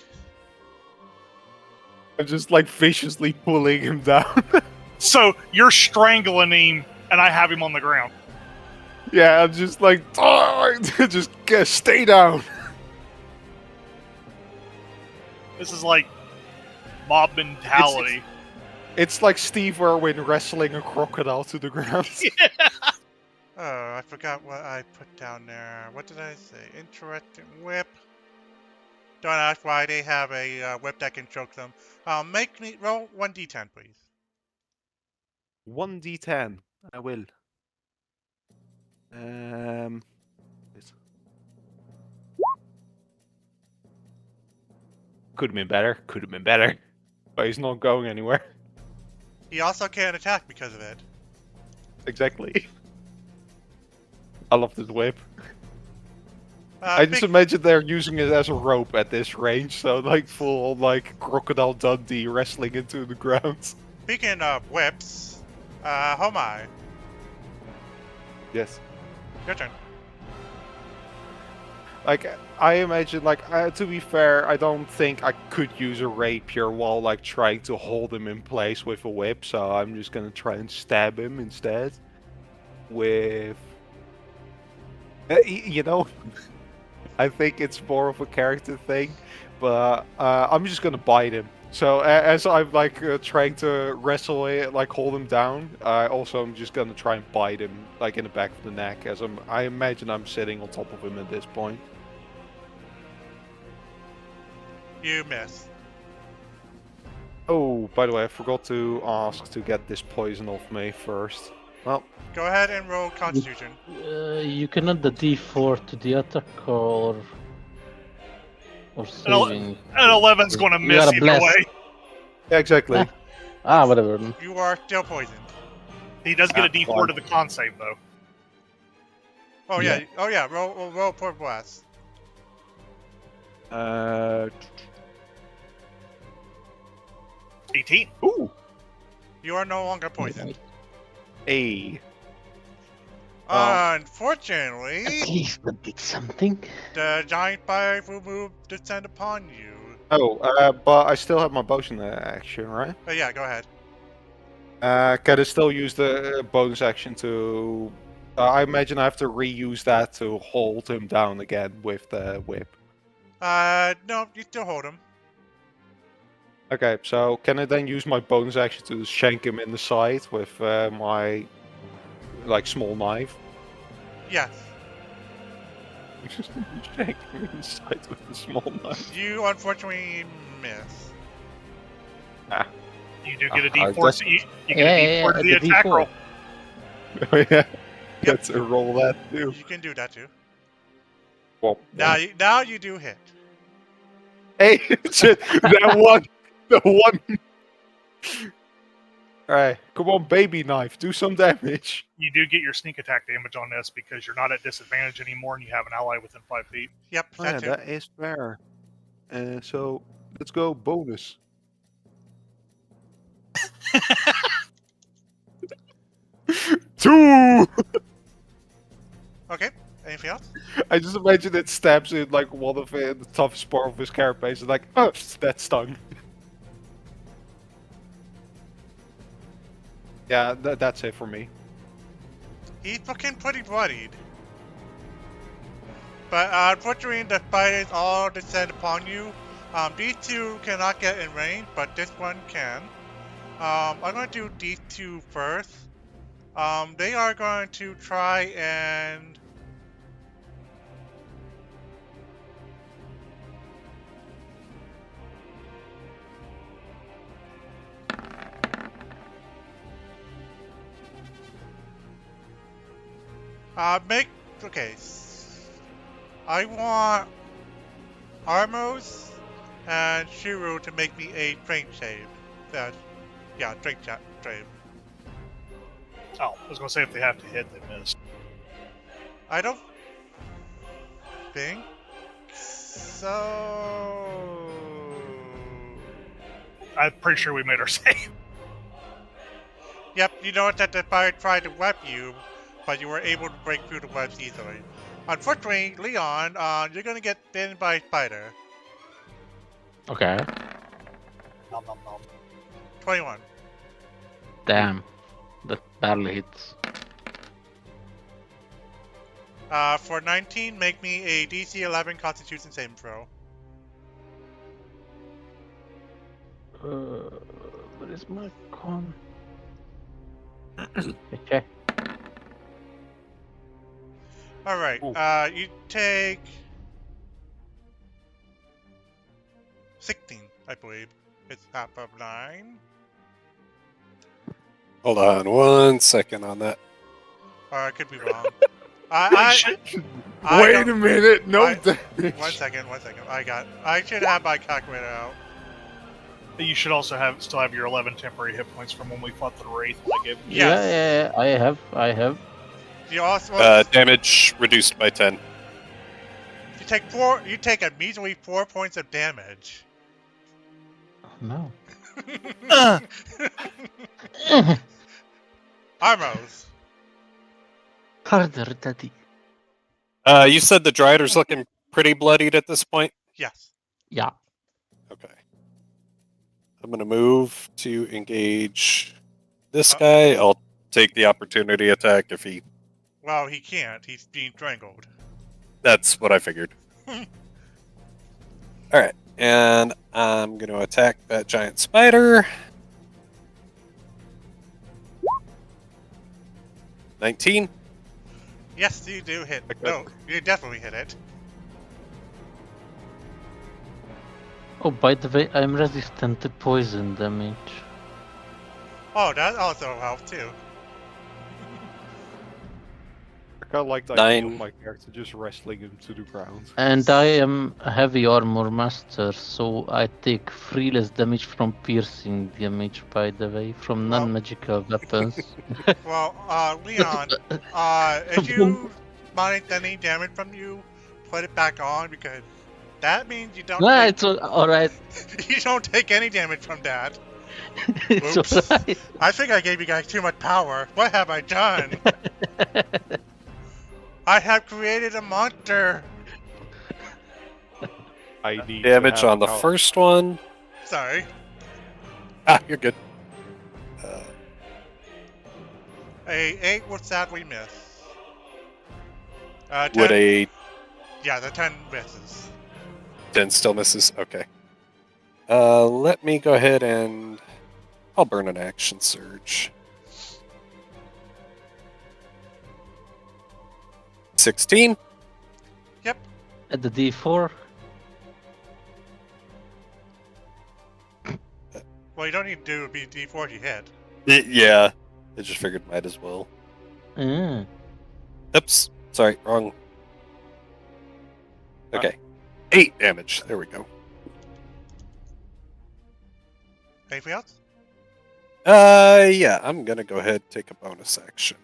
Speaker 3: I'm just like viciously pulling him down.
Speaker 5: So, you're strangling him, and I have him on the ground.
Speaker 3: Yeah, I'm just like, just stay down.
Speaker 5: This is like mob mentality.
Speaker 3: It's like Steve Irwin wrestling a crocodile to the ground.
Speaker 2: Oh, I forgot what I put down there. What did I say? Interesting whip. Don't ask why they have a whip that can choke them. Make me roll 1d10, please.
Speaker 3: 1d10. I will. Could have been better. Could have been better. But he's not going anywhere.
Speaker 2: He also can't attack because of it.
Speaker 3: Exactly. I love this whip. I just imagine they're using it as a rope at this range, so like full like Crocodile Dundee wrestling into the ground.
Speaker 2: Speaking of whips, Homai,
Speaker 3: Yes.
Speaker 2: your turn.
Speaker 3: Like, I imagine, like, to be fair, I don't think I could use a rapier while, like, trying to hold him in place with a whip, so I'm just gonna try and stab him instead. with. You know, I think it's more of a character thing, but I'm just gonna bite him. So as I'm like trying to wrestle it, like hold him down, I'm just gonna try and bite him like in the back of the neck. I imagine I'm sitting on top of him at this point.
Speaker 2: You miss.
Speaker 3: Oh, by the way, I forgot to ask to get this poison off me first. Well,
Speaker 2: Go ahead and roll Constitution.
Speaker 1: You can add the D4 to the attack or saving.
Speaker 5: An 11's going to
Speaker 1: You
Speaker 5: miss
Speaker 1: gotta
Speaker 5: either
Speaker 1: bless.
Speaker 5: way.
Speaker 3: yeah, exactly.
Speaker 1: Whatever.
Speaker 2: You are still poisoned.
Speaker 5: He does get a
Speaker 3: Ah,
Speaker 5: D4
Speaker 3: fine.
Speaker 5: to the con save, though.
Speaker 2: Oh
Speaker 1: Yeah.
Speaker 2: yeah. Oh yeah. Roll for blast.
Speaker 5: 18.
Speaker 3: Ooh,
Speaker 2: You are no longer poisoned.
Speaker 3: a. Well-
Speaker 2: Unfortunately,
Speaker 1: At least that did something.
Speaker 2: the giant fire will move descend upon you.
Speaker 3: Oh, but I still have my potion action, right?
Speaker 2: But yeah, go ahead.
Speaker 3: Can I still use the bonus action to? I imagine I have to reuse that to hold him down again with the whip.
Speaker 2: No, you still hold him.
Speaker 3: Okay, so can I then use my bonus action to shank him in the side with my small knife?
Speaker 2: Yes.
Speaker 3: Just shank him in the side with the small knife.
Speaker 2: You unfortunately miss.
Speaker 5: You do get a
Speaker 3: I
Speaker 5: D4.
Speaker 3: guess-
Speaker 5: You get a D4 to the attack
Speaker 1: D4.
Speaker 5: roll.
Speaker 3: Oh yeah, get to roll that too.
Speaker 2: You can do that too.
Speaker 3: Well,
Speaker 2: Now you do hit.
Speaker 3: hey, shit, that one, the one. All right, come on, baby knife, do some damage.
Speaker 5: You do get your sneak attack damage on this because you're not at disadvantage anymore and you have an ally within 5 feet.
Speaker 2: Yep,
Speaker 3: Oh, yeah,
Speaker 2: that's it.
Speaker 3: that is fair. So let's go bonus. Two.
Speaker 2: Okay. Anything else?
Speaker 3: I just imagine it stabs in like one of the toughest part of his carapace, and like, oh, that stung. Yeah, that's it for me.
Speaker 2: He's fucking pretty bloodied. But unfortunately, the spiders all descend upon you. These two cannot get in range, but this one can. I'm going to do these two first. They are going to try and... Okay. I want Armos and Shiro to make me a strength save. Strength save.
Speaker 5: Oh, I was going to say if they have to hit, they miss.
Speaker 2: I don't think so.
Speaker 5: I'm pretty sure we made our save.
Speaker 2: Yep, you know that the fire tried to web you, but you were able to break through the webs easily. Unfortunately, Leon, you're gonna get bitten by a spider.
Speaker 1: Okay.
Speaker 5: Nom, nom, nom.
Speaker 2: 21.
Speaker 1: Damn. That barely hits.
Speaker 2: For 19, make me a DC 11 Constitution saving throw.
Speaker 1: Where is my con? Okay.
Speaker 2: Alright,
Speaker 3: Ooh.
Speaker 2: you take 16, I believe. It's half of 9.
Speaker 4: Hold on 1 second on that.
Speaker 2: Or I could be wrong. I
Speaker 3: Wait
Speaker 2: don't-
Speaker 3: a minute, no
Speaker 2: I-
Speaker 3: damage.
Speaker 2: 1 second. I should have my calculator out.
Speaker 5: You should also still have your 11 temporary hit points from when we fought the Wraith. I gave you.
Speaker 2: Yes.
Speaker 1: Yeah, I have.
Speaker 2: You also
Speaker 4: Damage reduced by 10.
Speaker 2: you take a measly 4 points of damage.
Speaker 1: No.
Speaker 2: Armos.
Speaker 1: Harder, daddy.
Speaker 4: You said the Drider's looking pretty bloodied at this point?
Speaker 2: Yes.
Speaker 1: Yeah.
Speaker 4: Okay. I'm going to move to engage this guy. I'll take the opportunity attack if he
Speaker 2: Well, he can't. He's being strangled.
Speaker 4: That's what I figured. Alright, and I'm going to attack that giant spider. 19.
Speaker 2: Yes, you do hit.
Speaker 3: Okay.
Speaker 2: No, you definitely hit it.
Speaker 1: Oh, by the way, I'm resistant to poison damage.
Speaker 2: Oh, that also helps too.
Speaker 3: I kind of like the idea
Speaker 4: 9.
Speaker 3: of my character just wrestling him to the ground.
Speaker 1: And I am a heavy armor master, so I take 3 less damage from piercing damage, by the way, from
Speaker 2: Well-
Speaker 1: non-magical weapons.
Speaker 2: Well, Leon, if you mind any damage from you, put it back on because that means you don't.
Speaker 1: Nah,
Speaker 2: take,
Speaker 1: it's alright.
Speaker 2: you don't take any damage from that.
Speaker 1: It's
Speaker 2: Oops.
Speaker 1: alright.
Speaker 2: I think I gave you guys too much power. What have I done? I have created a monster.
Speaker 3: I need
Speaker 4: Damage
Speaker 3: to
Speaker 4: on the
Speaker 3: have
Speaker 4: first one.
Speaker 2: Sorry.
Speaker 4: Ah, you're good.
Speaker 2: A 8 will sadly miss. 10,
Speaker 4: Would a
Speaker 2: yeah, the 10 misses.
Speaker 4: 10 still misses? Okay. Let me go ahead and I'll burn an action surge. 16.
Speaker 1: At the D4.
Speaker 2: Well, you don't need to do a D4 if you hit.
Speaker 4: Yeah, I just figured might as well.
Speaker 1: Mm.
Speaker 4: Oops, sorry, wrong. Okay, 8 damage. There we go.
Speaker 2: Anything else?
Speaker 4: Yeah, I'm gonna go ahead and take a bonus action.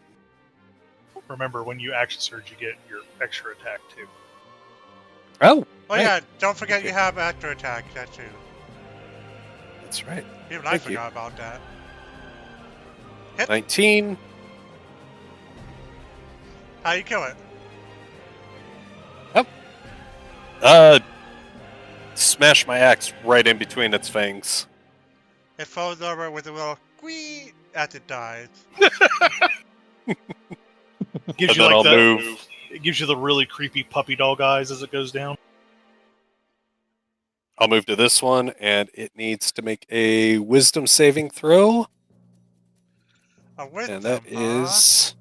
Speaker 5: Remember, when you action surge, you get your extra attack too.
Speaker 4: Oh,
Speaker 2: Oh
Speaker 4: right.
Speaker 2: yeah, don't forget
Speaker 4: Okay.
Speaker 2: you have extra attack, that too.
Speaker 4: That's right.
Speaker 2: Even I
Speaker 4: Thank you.
Speaker 2: forgot about that.
Speaker 4: 19.
Speaker 2: How you kill it?
Speaker 4: Smash my axe right in between its fangs.
Speaker 2: It falls over with a little squeak as it dies.
Speaker 5: Gives
Speaker 4: And
Speaker 5: you
Speaker 4: then
Speaker 5: like
Speaker 4: I'll
Speaker 5: the
Speaker 4: move.
Speaker 5: it gives you the really creepy puppy dog eyes as it goes down.
Speaker 4: I'll move to this one, and it needs to make a wisdom saving throw.
Speaker 2: A wisdom,
Speaker 4: And that is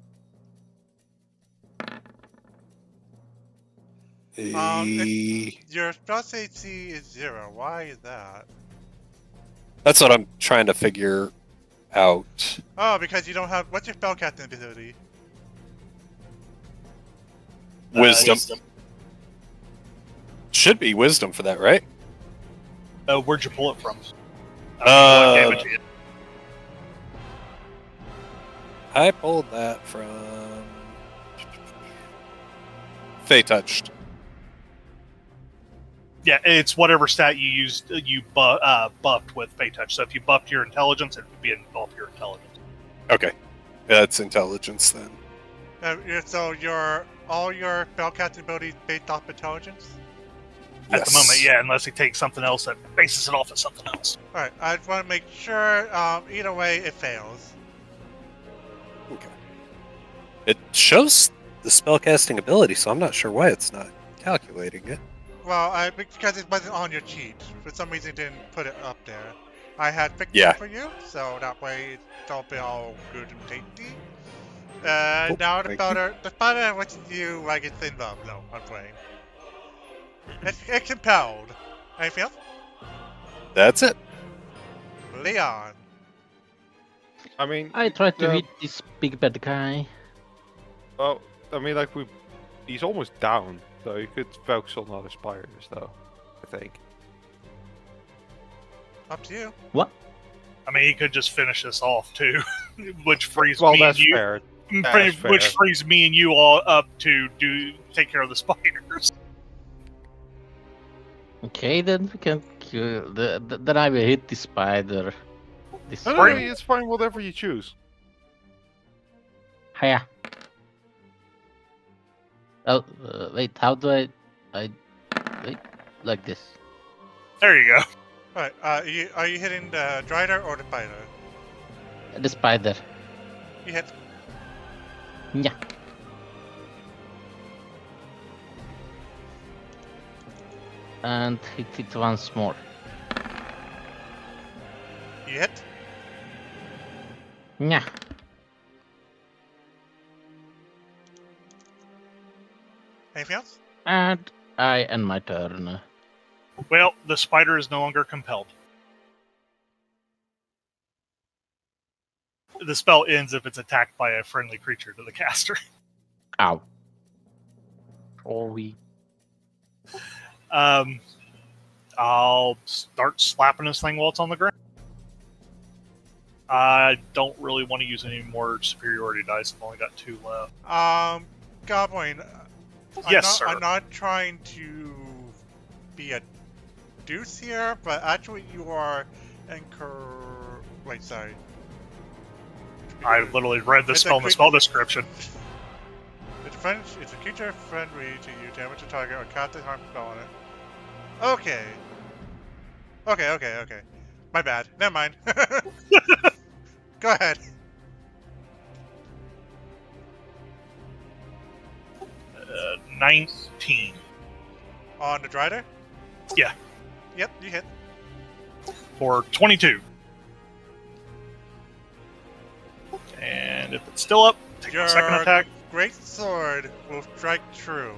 Speaker 4: a...
Speaker 2: Your spell AC is 0. Why is that?
Speaker 4: That's what I'm trying to figure out.
Speaker 2: Oh, because you don't have... What's your spellcasting ability?
Speaker 4: Wisdom. Should be wisdom for that, right?
Speaker 5: Where'd you pull it from? I don't know what damage it is.
Speaker 4: I pulled that from... Fey Touched.
Speaker 5: Yeah, it's whatever stat you used. You buffed with Fey Touch. So if you buffed your intelligence, it would be off your intelligence.
Speaker 4: Okay. That's intelligence then.
Speaker 2: So all your spellcasting abilities based off intelligence?
Speaker 5: At the moment, yeah, unless he takes something else that bases it off of something else.
Speaker 2: Alright, I just want to make sure, either way, it fails.
Speaker 4: Okay. It shows the spellcasting ability, so I'm not sure why it's not calculating it.
Speaker 2: Well, because it wasn't on your cheat. For some reason, it didn't put it up there. I had fixed
Speaker 4: Yeah.
Speaker 2: it for you, so that way it'll be all good and tasty.
Speaker 4: Cool,
Speaker 2: Now the
Speaker 4: thank
Speaker 2: spider looks at you like it's in love. No, I'm playing. It's compelled. Anything else?
Speaker 4: That's it.
Speaker 2: Leon.
Speaker 3: I mean,
Speaker 1: I try to
Speaker 3: Yeah.
Speaker 1: hit this big bad guy.
Speaker 3: well, I mean, like he's almost down, so you could focus on other spiders, though. I think.
Speaker 2: Up to you.
Speaker 1: What?
Speaker 5: I mean, he could just finish this off too, which frees
Speaker 3: Well,
Speaker 5: me
Speaker 3: that's
Speaker 5: and you.
Speaker 3: fair.
Speaker 5: Which
Speaker 3: fair.
Speaker 5: frees me and you all up to take care of the spiders.
Speaker 1: Okay, then we can kill. Then I will hit the spider. This
Speaker 3: No,
Speaker 5: Spring-
Speaker 3: it's fine. Whatever you choose.
Speaker 1: Hiya. Oh, wait. How do I wait like this?
Speaker 5: There you go.
Speaker 2: Alright, are you hitting the Drider or the spider?
Speaker 1: The spider.
Speaker 2: You hit.
Speaker 1: Yeah. and hit it once more.
Speaker 2: You hit?
Speaker 1: Yeah.
Speaker 2: Anything else?
Speaker 1: And I end my turn.
Speaker 5: Well, the spider is no longer compelled. The spell ends if it's attacked by a friendly creature to the caster.
Speaker 1: Ow. Sorry.
Speaker 5: I'll start slapping this thing while it's on the ground. I don't really want to use any more superiority dice. I've only got 2 left.
Speaker 2: Goblin.
Speaker 5: Yes, sir.
Speaker 2: I'm not trying to be a deuce here, but actually you are Wait, sorry.
Speaker 5: I literally read the
Speaker 2: It's a
Speaker 5: spell in the
Speaker 2: quick-
Speaker 5: spell description.
Speaker 2: It's a creature friendly to you. Damage the target or cast a harm spell on it. Okay. Okay. My bad. Never mind. Go ahead.
Speaker 5: 19
Speaker 2: On the Drider?
Speaker 5: Yeah.
Speaker 2: Yep, you hit.
Speaker 5: for 22. And if it's still up, take
Speaker 2: Your
Speaker 5: my second attack.
Speaker 2: great sword will strike true.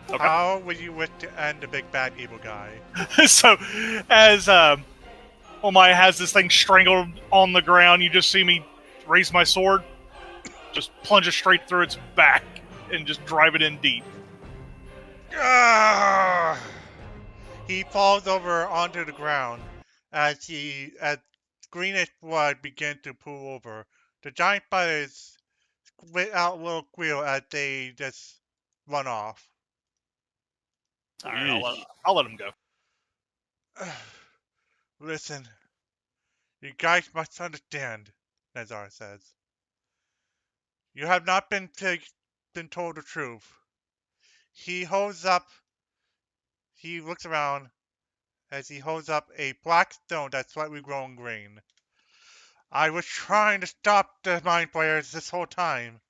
Speaker 5: Okay.
Speaker 2: How would you wish to end the big bad evil guy?
Speaker 5: So, as Omai has this thing strangled on the ground, you just see me raise my sword, just plunge it straight through its back, and just drive it in deep.
Speaker 2: Ah! He falls over onto the ground as greenish blood begins to pool over. The giant spiders let out a little squeal as they just run off.
Speaker 5: All right, I'll let him go.
Speaker 2: Listen, you guys must understand, Nazar says. You have not been told the truth. He looks around as he holds up a black stone that's slightly grown green. I was trying to stop the mind flayers this whole time.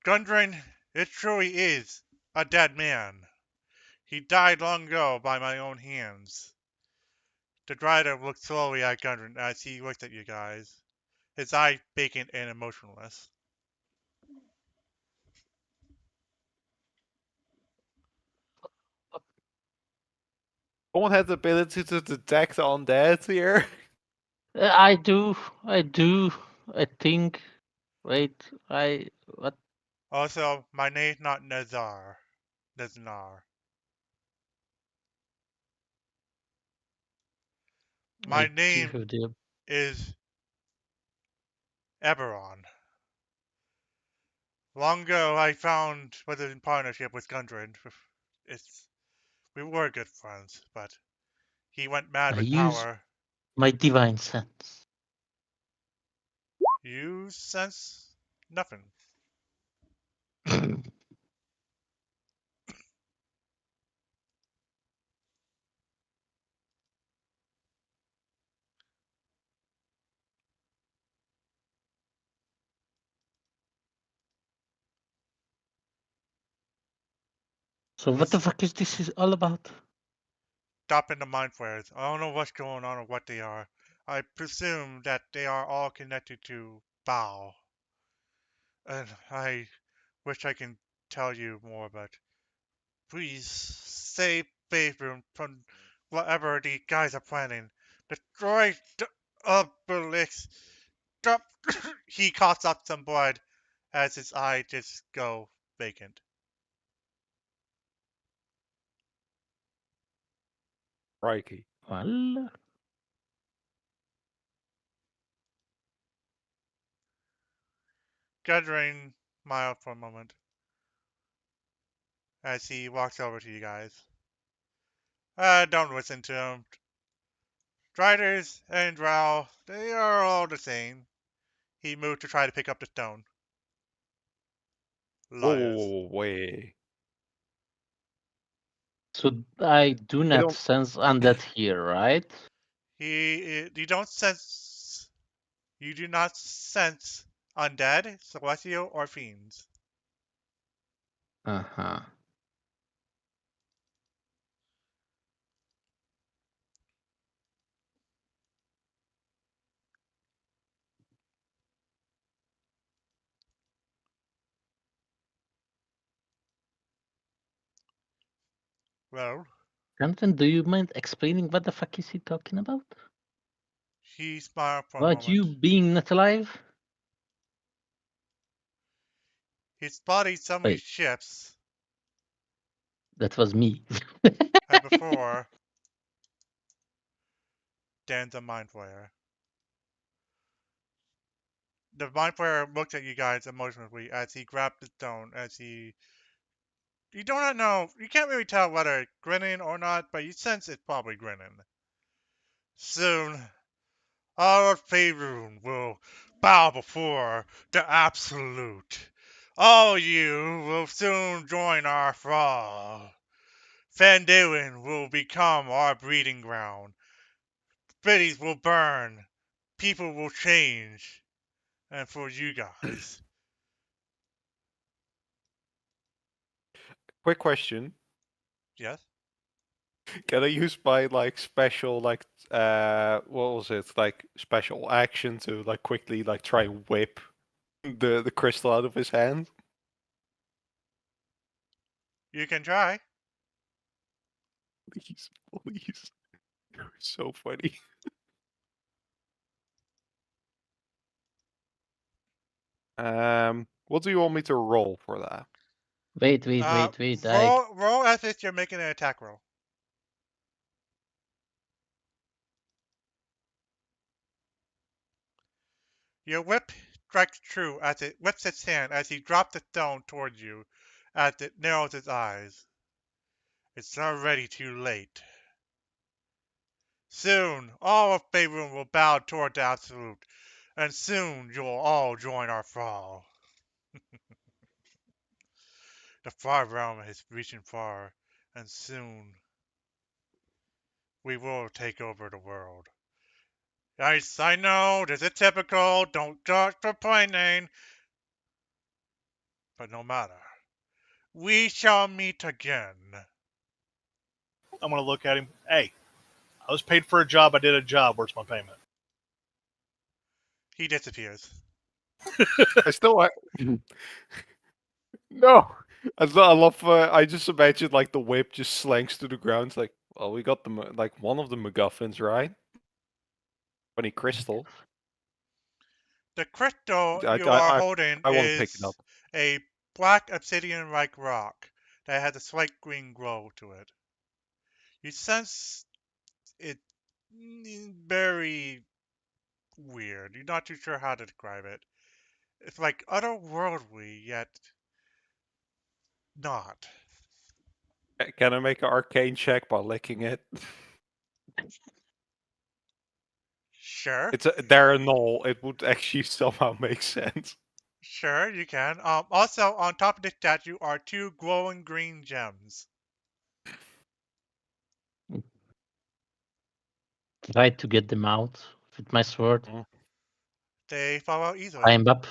Speaker 2: Gundren, it truly is a dead man. He died long ago by my own hands. The rider looked slowly at Gundren as he looked at you guys, his eyes vacant and emotionless.
Speaker 3: Someone has the ability to detect undead here.
Speaker 1: I do. I think. Wait, what?
Speaker 2: Also, my name's not Neznar. My
Speaker 1: I do
Speaker 2: name
Speaker 1: have the.
Speaker 2: is Eberron. Long ago, I was in partnership with Gundren. We were good friends, but he went mad
Speaker 1: I
Speaker 2: with
Speaker 1: use
Speaker 2: power.
Speaker 1: my divine sense.
Speaker 2: You sense nothing.
Speaker 1: So what the fuck is this all about?
Speaker 2: Stopping the mind flares. I don't know what's going on or what they are. I presume that they are all connected to Bao. And I wish I can tell you more, but please save Favorite from whatever the guys are planning. Destroy the obelisk. Stop. He coughs up some blood as his eyes just go vacant.
Speaker 3: Crikey.
Speaker 1: Well,
Speaker 2: Gudrun smiled for a moment as he walks over to you guys. Don't listen to him. Driders and Drow, they are all the same. He moved to try to pick up the stone. Liars.
Speaker 3: Wait.
Speaker 1: so I do
Speaker 3: I
Speaker 1: not
Speaker 3: don't.
Speaker 1: sense undead here, right?
Speaker 2: You don't sense. You do not sense undead, celestial, or fiends.
Speaker 1: Uh huh.
Speaker 2: Well,
Speaker 1: Jonathan, do you mind explaining what the fuck is he talking about?
Speaker 2: he smiled for a
Speaker 1: About
Speaker 2: moment.
Speaker 1: you being not alive?
Speaker 2: He spotted so many
Speaker 1: Wait,
Speaker 2: ships,
Speaker 1: that was me.
Speaker 2: and before, than the Mind Flayer. The Mind Flayer looked at you guys emotionally as he grabbed the stone, as he... You do not know, you can't really tell whether it's grinning or not, but you sense it's probably grinning. Soon, our Faerun will bow before the Absolute. All you will soon join our thrall. Phandeler will become our breeding ground. Cities will burn. People will change. And for you guys.
Speaker 3: Quick question:
Speaker 2: Yes?
Speaker 3: can I use my like special like what was it like special action to like quickly like try and whip the crystal out of his hand?
Speaker 2: You can try.
Speaker 3: Please, please. You're so funny. What do you want me to roll for that?
Speaker 1: Wait, wait,
Speaker 2: Uh,
Speaker 1: wait, wait.
Speaker 2: roll as if you're making an attack roll. Your whip strikes true as it whips its hand as he drops the stone towards you, as it narrows its eyes. It's already too late. Soon, all of Faerun will bow toward the Absolute, and soon you will all join our fall. The far realm is reaching far, and soon we will take over the world. Yes, I know, this is typical, don't judge for planning, but no matter. We shall meet again.
Speaker 5: I'm gonna look at him. Hey, I was paid for a job. I did a job. Where's my payment?
Speaker 2: He disappears.
Speaker 3: I still no. I love. I just imagine like the whip just slangs to the ground. It's like, well, we got the like one of the MacGuffins, right? Funny crystal.
Speaker 2: The crystal
Speaker 3: I
Speaker 2: you
Speaker 3: I
Speaker 2: are
Speaker 3: I,
Speaker 2: holding
Speaker 3: I want to pick it up.
Speaker 2: is a black obsidian-like rock that has a slight green glow to it. You sense it very weird. You're not too sure how to describe it. It's like otherworldly, yet not.
Speaker 3: Can I make an arcane check by licking it?
Speaker 2: Sure,
Speaker 3: They're a null. It would actually somehow make sense.
Speaker 2: sure, you can. Also, on top of the statue are two glowing green gems.
Speaker 1: Try to get them out with my sword.
Speaker 3: Mm.
Speaker 2: They fall out easily.
Speaker 1: Climb up.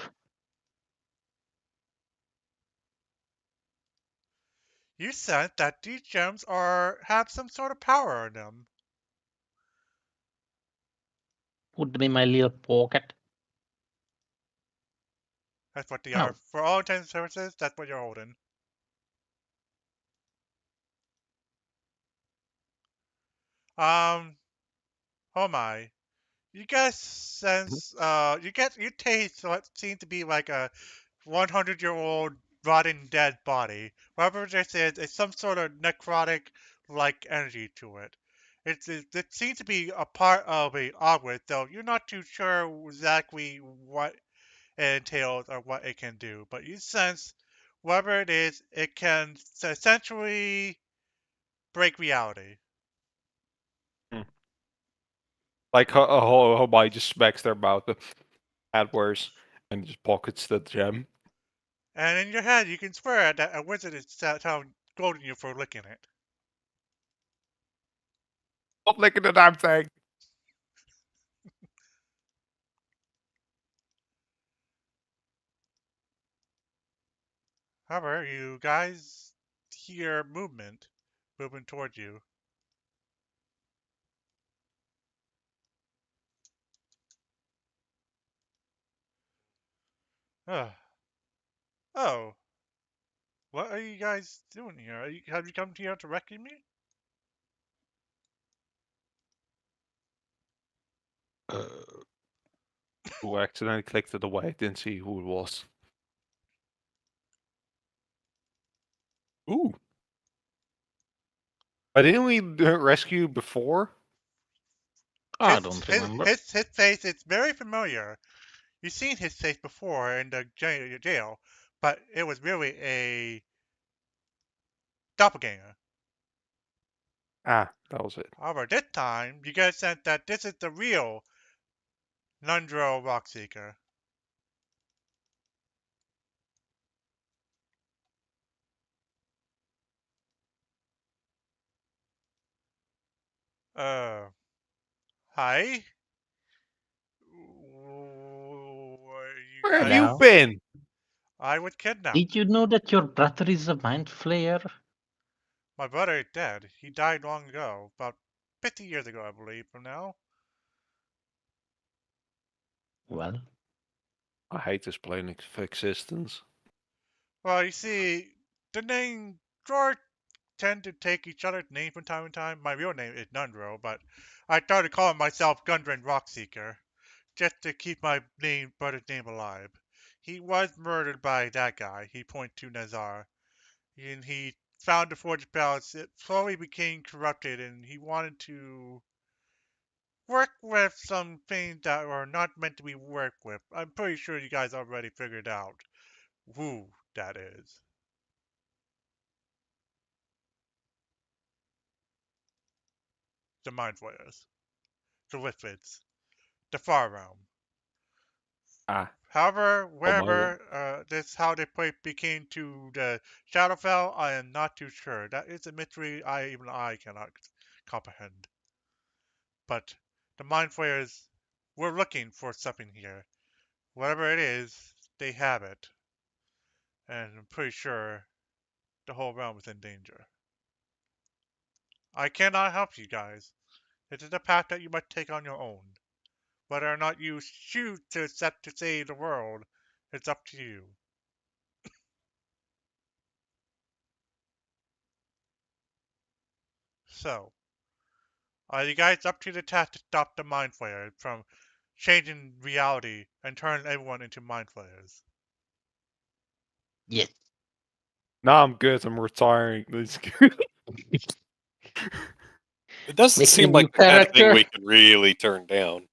Speaker 2: You sense that these gems have some sort of power in them.
Speaker 1: Put them in my little pocket.
Speaker 2: That's what they are.
Speaker 1: Oh,
Speaker 2: For all intents and purposes, that's what you're holding. Um, oh my. You guys sense, you taste what seems to be like a 100-year-old rotting dead body. Whatever this is, it's some sort of necrotic-like energy to it. It seems to be a part of a ogre, though you're not too sure exactly what it entails or what it can do. But you sense, whatever it is, it can essentially break reality.
Speaker 3: Mm. Like how Hobie just smacks their mouth at worse and just pockets the gem.
Speaker 2: And in your head, you can swear that a wizard is scolding you for licking it.
Speaker 3: Stop licking the damn thing.
Speaker 2: However, you guys hear movement moving toward you. Ugh. Oh, what are you guys doing here? Have you come here to rescue me?
Speaker 3: Who accidentally clicked it away. Didn't see who it was. Ooh. But didn't we rescue before?
Speaker 1: I don't remember.
Speaker 2: His face is very familiar. You've seen his face before in the jail, but it was really a doppelganger.
Speaker 3: Ah, that was it.
Speaker 2: However, this time, you get a sense that this is the real Nundro Rockseeker. Uh, Hi? You
Speaker 3: Where have
Speaker 2: guys...
Speaker 3: you
Speaker 1: Hello?
Speaker 3: been?
Speaker 2: I was kidnapped.
Speaker 1: Did you know that your brother is a mind flayer?
Speaker 2: My brother is dead. He died long ago, about 50 years ago, I believe, from now.
Speaker 1: Well,
Speaker 3: I hate this plane of existence.
Speaker 2: Well, you see, the name George tend to take each other's name from time to time. My real name is Nundro, but I started calling myself Gundren Rockseeker, just to keep my brother's name alive. He was murdered by that guy. He pointed to Nazar. And he found the forged ballots. It slowly became corrupted, and he wanted to work with some things that are not meant to be worked with. I'm pretty sure you guys already figured out who that is. The Mind Flayers, the Lithids, the Far Realm.
Speaker 3: Ah,
Speaker 2: However,
Speaker 3: on my one.
Speaker 2: this how they became to the Shadowfell, I am not too sure. That is a mystery even I cannot comprehend. But the Mind Flayers were looking for something here. Whatever it is, they have it. And I'm pretty sure the whole realm is in danger. I cannot help you guys. It is a path that you must take on your own. Whether or not you choose to accept to save the world, it's up to you. So, are you guys up to the task to stop the Mind Flayer from changing reality and turning everyone into Mind Flayers?
Speaker 1: yes.
Speaker 3: Nah, I'm good. I'm retiring. It's good.
Speaker 4: It doesn't
Speaker 1: Make a
Speaker 4: seem like
Speaker 1: new
Speaker 4: the kind of thing
Speaker 1: character?
Speaker 4: we could really turn down.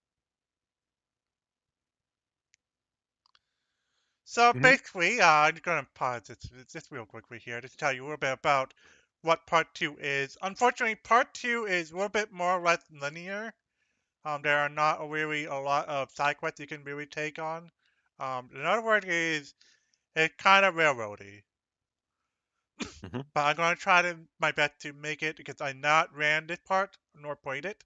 Speaker 2: So
Speaker 3: Mhm.
Speaker 2: basically, I'm going to pause this real quickly here to tell you a little bit about what Part 2 is. Unfortunately, Part 2 is a little bit more or less linear. There are not really a lot of side quests you can really take on. In other words, it's kind of railroady.
Speaker 3: Mhm.
Speaker 2: But I'm going to try my best to make it because I not ran this part nor played it.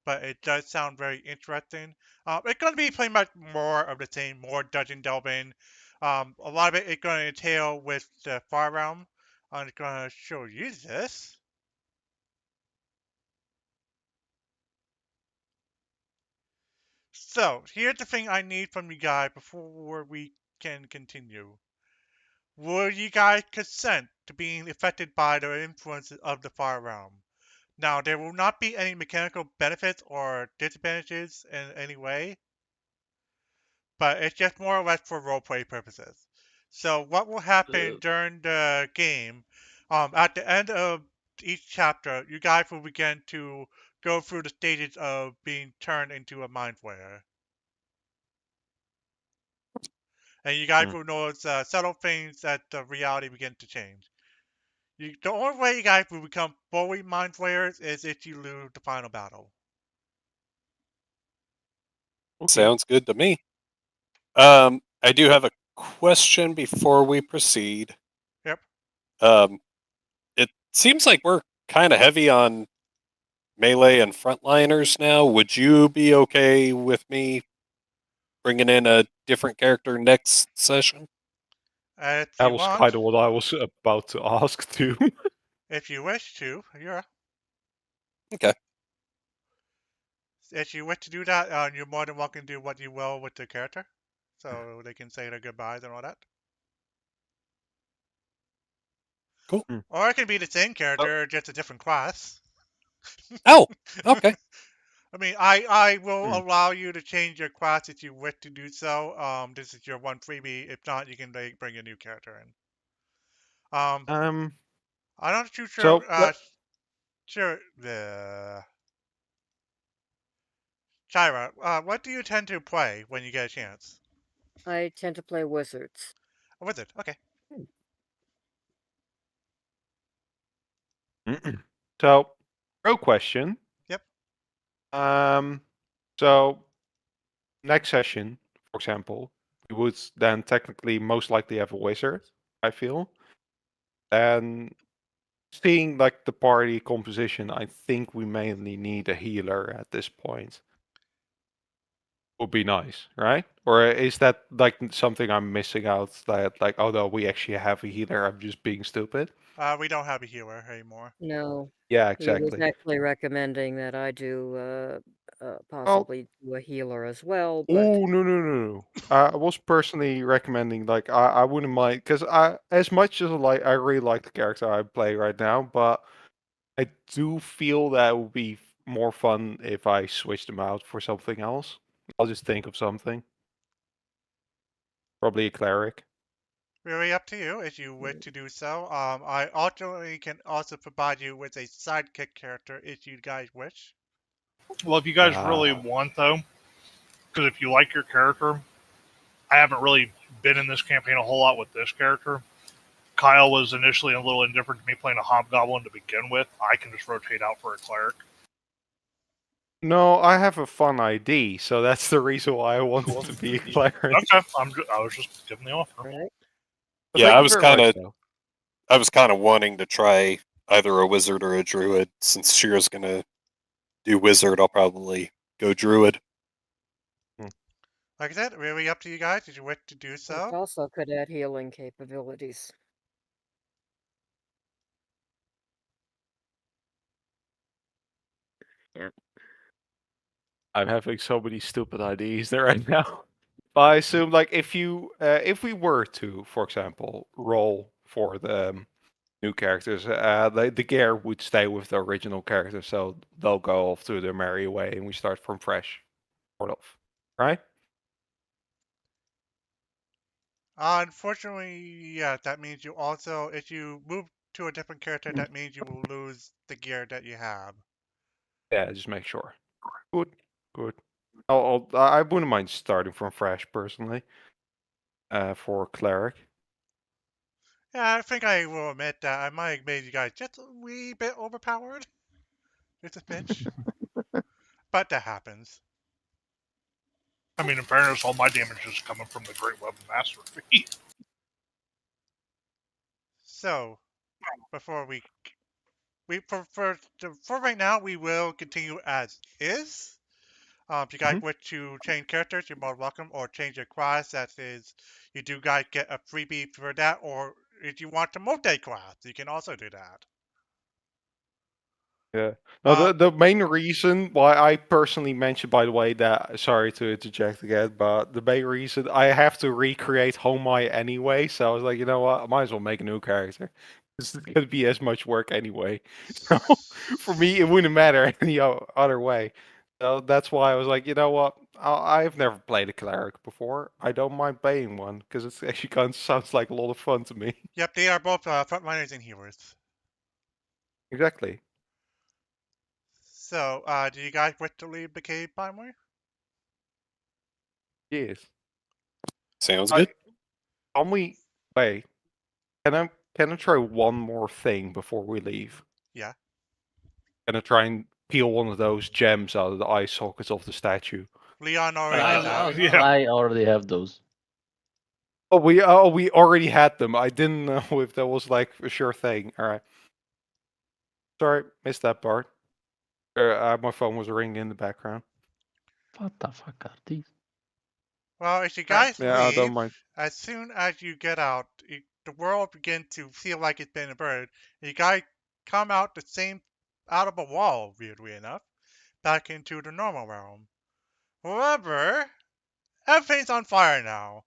Speaker 2: But it does sound very interesting. It's going to be pretty much more of the same, more dungeon delving. A lot of it is going to entail with the Far Realm. I'm going to show you this. So, here's the thing I need from you guys before we can continue. Will you guys consent to being affected by the influences of the Far Realm? Now, there will not be any mechanical benefits or disadvantages in any way, but it's just more or less for roleplay purposes. So what will happen
Speaker 1: Uh,
Speaker 2: during the game, at the end of each chapter, you guys will begin to go through the stages of being turned into a mind flayer. And you guys
Speaker 3: Mm.
Speaker 2: will notice subtle things that the reality begins to change. The only way you guys will become fully mind flayers is if you lose the final battle.
Speaker 3: Okay.
Speaker 4: Sounds good to me. I do have a question before we proceed.
Speaker 2: Yep.
Speaker 4: Um, it seems like we're kind of heavy on melee and frontliners now. Would you be okay with me bringing in a different character next session?
Speaker 2: If
Speaker 3: That
Speaker 2: you
Speaker 3: was kind
Speaker 2: want,
Speaker 3: of what I was about to ask too.
Speaker 2: if you wish to, yeah.
Speaker 4: Okay,
Speaker 2: If you wish to do that, you're more than welcome to do what you will with the character. So they can say their goodbyes and all that.
Speaker 4: cool.
Speaker 3: Mm.
Speaker 2: Or it can be the same
Speaker 3: Oh,
Speaker 2: character, just a different class.
Speaker 4: Oh, okay.
Speaker 2: I mean, I will
Speaker 3: Hmm.
Speaker 2: allow you to change your class if you wish to do so. This is your one freebie. If not, you can bring a new character in.
Speaker 3: Um.
Speaker 2: I'm not too
Speaker 3: So
Speaker 2: sure.
Speaker 3: let,
Speaker 2: Sure. Shira, what do you tend to play when you get a chance?
Speaker 6: I tend to play wizards.
Speaker 2: A wizard. Okay.
Speaker 3: so, real question.
Speaker 2: Yep.
Speaker 3: Um. So next session, for example, we would then technically most likely have a wizard. I feel, and seeing like the party composition, I think we mainly need a healer at this point. Would be nice, right? Or is that like something I'm missing out? That like, oh no, we actually have a healer. I'm just being stupid.
Speaker 2: We don't have a healer anymore.
Speaker 6: No,
Speaker 3: Yeah,
Speaker 6: he was
Speaker 3: exactly.
Speaker 6: actually recommending that I do
Speaker 3: Well,
Speaker 6: possibly do a healer as well, but
Speaker 3: oh no. I was personally recommending like I wouldn't mind because I as much as like I really like the character I play right now, but I do feel that it would be more fun if I switched them out for something else. I'll just think of something. Probably a cleric.
Speaker 2: Really up to you if you wish to do so. I alternately can also provide you with a sidekick character if you guys wish.
Speaker 5: Well, if you guys really
Speaker 3: Ah,
Speaker 5: want, though, because if you like your character, I haven't really been in this campaign a whole lot with this character. Kyle was initially a little indifferent to me playing a hobgoblin to begin with. I can just rotate out for a cleric.
Speaker 3: no, I have a fun ID, so that's the reason why I wanted to be a cleric.
Speaker 5: Okay, I was just giving the offer.
Speaker 6: right?
Speaker 4: Yeah,
Speaker 3: Thank you very much, though.
Speaker 4: I was kind of wanting to try either a wizard or a druid. Since Shira's gonna do wizard, I'll probably go druid.
Speaker 3: Hmm.
Speaker 2: Like I said, really up to you guys if you wish to do
Speaker 6: Which
Speaker 2: so.
Speaker 6: also could add healing capabilities. Yeah.
Speaker 3: I'm having so many stupid IDs there right now. But I assume, like, if we were to, for example, roll for the new characters, the gear would stay with the original characters, so they'll go off to their merry way, and we start from fresh, sort of, right?
Speaker 2: Unfortunately, yeah, that means you also, if you move to a different character, that means you will lose the gear that you have.
Speaker 3: Yeah, just make sure. Good, good. I wouldn't mind starting from fresh personally. For cleric.
Speaker 2: Yeah, I think I will admit that I might have made you guys just a wee bit overpowered. Just a pinch. But that happens.
Speaker 5: I mean, in fairness, all my damage is coming from the Great Weapon Mastery.
Speaker 2: So, before for right now, we will continue as is. If you guys
Speaker 3: Mhm.
Speaker 2: wish to change characters, you're more welcome, or change your class. That is, you do guys get a freebie for that, or if you want to multi-class, you can also do that.
Speaker 3: Yeah. No,
Speaker 2: Uh,
Speaker 3: the main reason why I personally mentioned, by the way, that sorry to interject again, but the main reason I have to recreate Homai anyway, so I was like, you know what, I might as well make a new character. This is gonna be as much work anyway. So for me, it wouldn't matter any other way. So that's why I was like, you know what, I've never played a cleric before. I don't mind playing one because it's actually kind of sounds like a lot of fun to me.
Speaker 2: yep, they are both frontliners and healers.
Speaker 3: Exactly.
Speaker 2: So, do you guys wish to leave the cave finally?
Speaker 3: Yes.
Speaker 4: Sounds
Speaker 3: I
Speaker 4: good.
Speaker 3: can we wait? Can I try one more thing before we leave?
Speaker 2: Yeah.
Speaker 3: Can I try and peel one of those gems out of the eye sockets of the statue?
Speaker 2: Leon already did that.
Speaker 5: Yeah.
Speaker 1: I already have those.
Speaker 3: Oh, we already had them. I didn't know if that was like a sure thing. All right. Sorry, missed that part. My phone was ringing in the background.
Speaker 1: What the fuck are these?
Speaker 2: Well, if you
Speaker 3: Right.
Speaker 2: guys
Speaker 3: Yeah, I don't
Speaker 2: leave,
Speaker 3: mind.
Speaker 2: as soon as you get out, the world begins to feel like it's been averted. You guys come out the same, out of a wall, weirdly enough, back into the normal realm. However, everything's on fire now.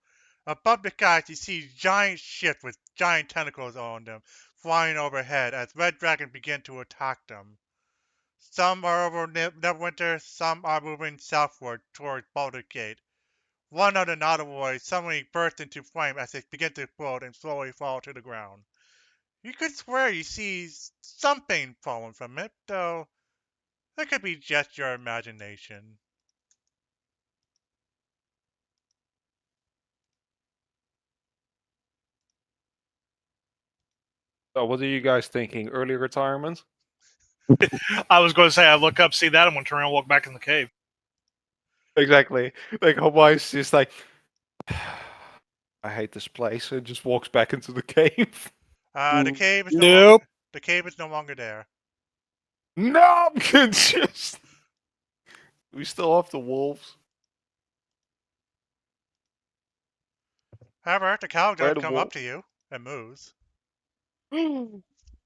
Speaker 2: Above the guys, you see giant ships with giant tentacles on them flying overhead as red dragons begin to attack them. Some are over Neverwinter, some are moving southward toward Baldur's Gate. One of the Nautiloids suddenly burst into flame as it begins to explode and slowly fall to the ground. You could swear you see something falling from it, though that could be just your imagination.
Speaker 3: So what are you guys thinking? Early retirement?
Speaker 5: I was going to say, I look up, see that, I'm going to turn around and walk back in the cave.
Speaker 3: Exactly. Like Hawaii's just like, I hate this place, and just walks back into the cave.
Speaker 2: The cave is no longer
Speaker 4: Nope.
Speaker 2: the cave is no longer there.
Speaker 3: No, just we still have the wolves.
Speaker 2: However, the cow
Speaker 3: Where
Speaker 2: does
Speaker 3: the
Speaker 2: come up
Speaker 3: wolf?
Speaker 2: to you and moves.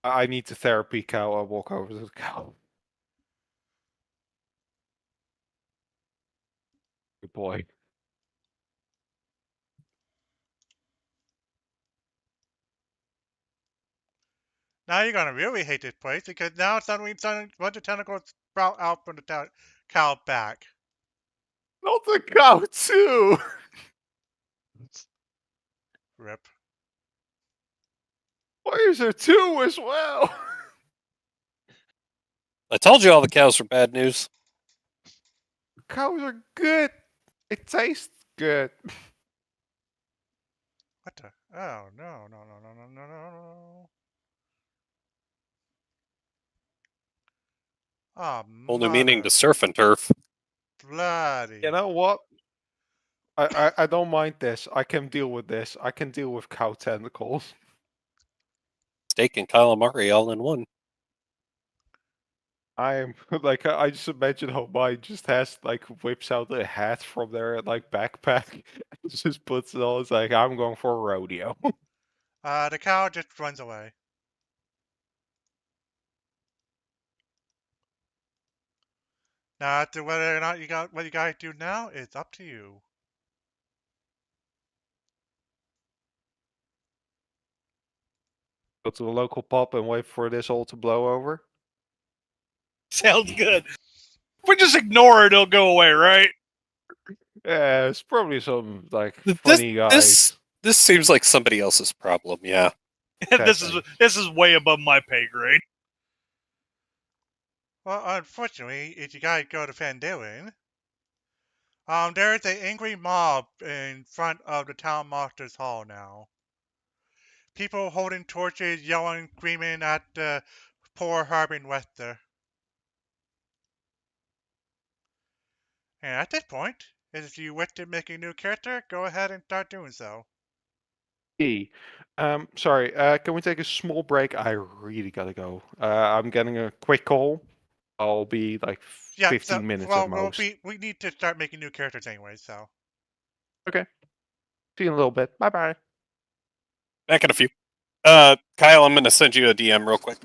Speaker 3: I need to therapy cow. I walk over to the cow. Good boy.
Speaker 2: Now you're gonna really hate this place because now suddenly a bunch of tentacles sprout out from the cow back.
Speaker 3: Not the cow too.
Speaker 2: Rip.
Speaker 3: Why is there two as well?
Speaker 4: I told you all the cows were bad news.
Speaker 3: Cows are good. It tastes good.
Speaker 2: What the? Oh no no no no no no no! Oh
Speaker 4: Whole new meaning
Speaker 2: mother
Speaker 4: to surf and turf.
Speaker 2: bloody!
Speaker 3: You know what? I don't mind this. I can deal with this. I can deal with cow tentacles.
Speaker 4: Steak and calamari all in one.
Speaker 3: I am like I just imagine how mine just has like whips out a hat from their like backpack and just puts it on. It's like I'm going for a rodeo.
Speaker 2: The cow just runs away. Now, as to whether or not you got what you guys do now is up to you.
Speaker 3: Go to the local pub and wait for this all to blow over.
Speaker 5: Sounds good. If we just ignore it, it'll go away, right?
Speaker 3: Yeah, it's probably some like
Speaker 4: This
Speaker 3: funny
Speaker 4: this
Speaker 3: guys.
Speaker 4: this seems like somebody else's problem. Yeah.
Speaker 5: this
Speaker 3: Exactly.
Speaker 5: is way above my pay grade.
Speaker 2: Well, unfortunately, if you guys go to Phandeler, there is an angry mob in front of the town master's hall now. People holding torches, yelling, screaming at the poor Harbin Wester. And at this point, if you wish to make a new character, go ahead and start doing so.
Speaker 3: E. Sorry, can we take a small break? I really gotta go. I'm getting a quick call. I'll be like
Speaker 2: Yeah, so
Speaker 3: 15 minutes at
Speaker 2: well,
Speaker 3: most.
Speaker 2: we need to start making new characters anyway. So
Speaker 3: Okay. See you in a little bit. Bye bye.
Speaker 4: Back in a few. Kyle, I'm gonna send you a DM real quick.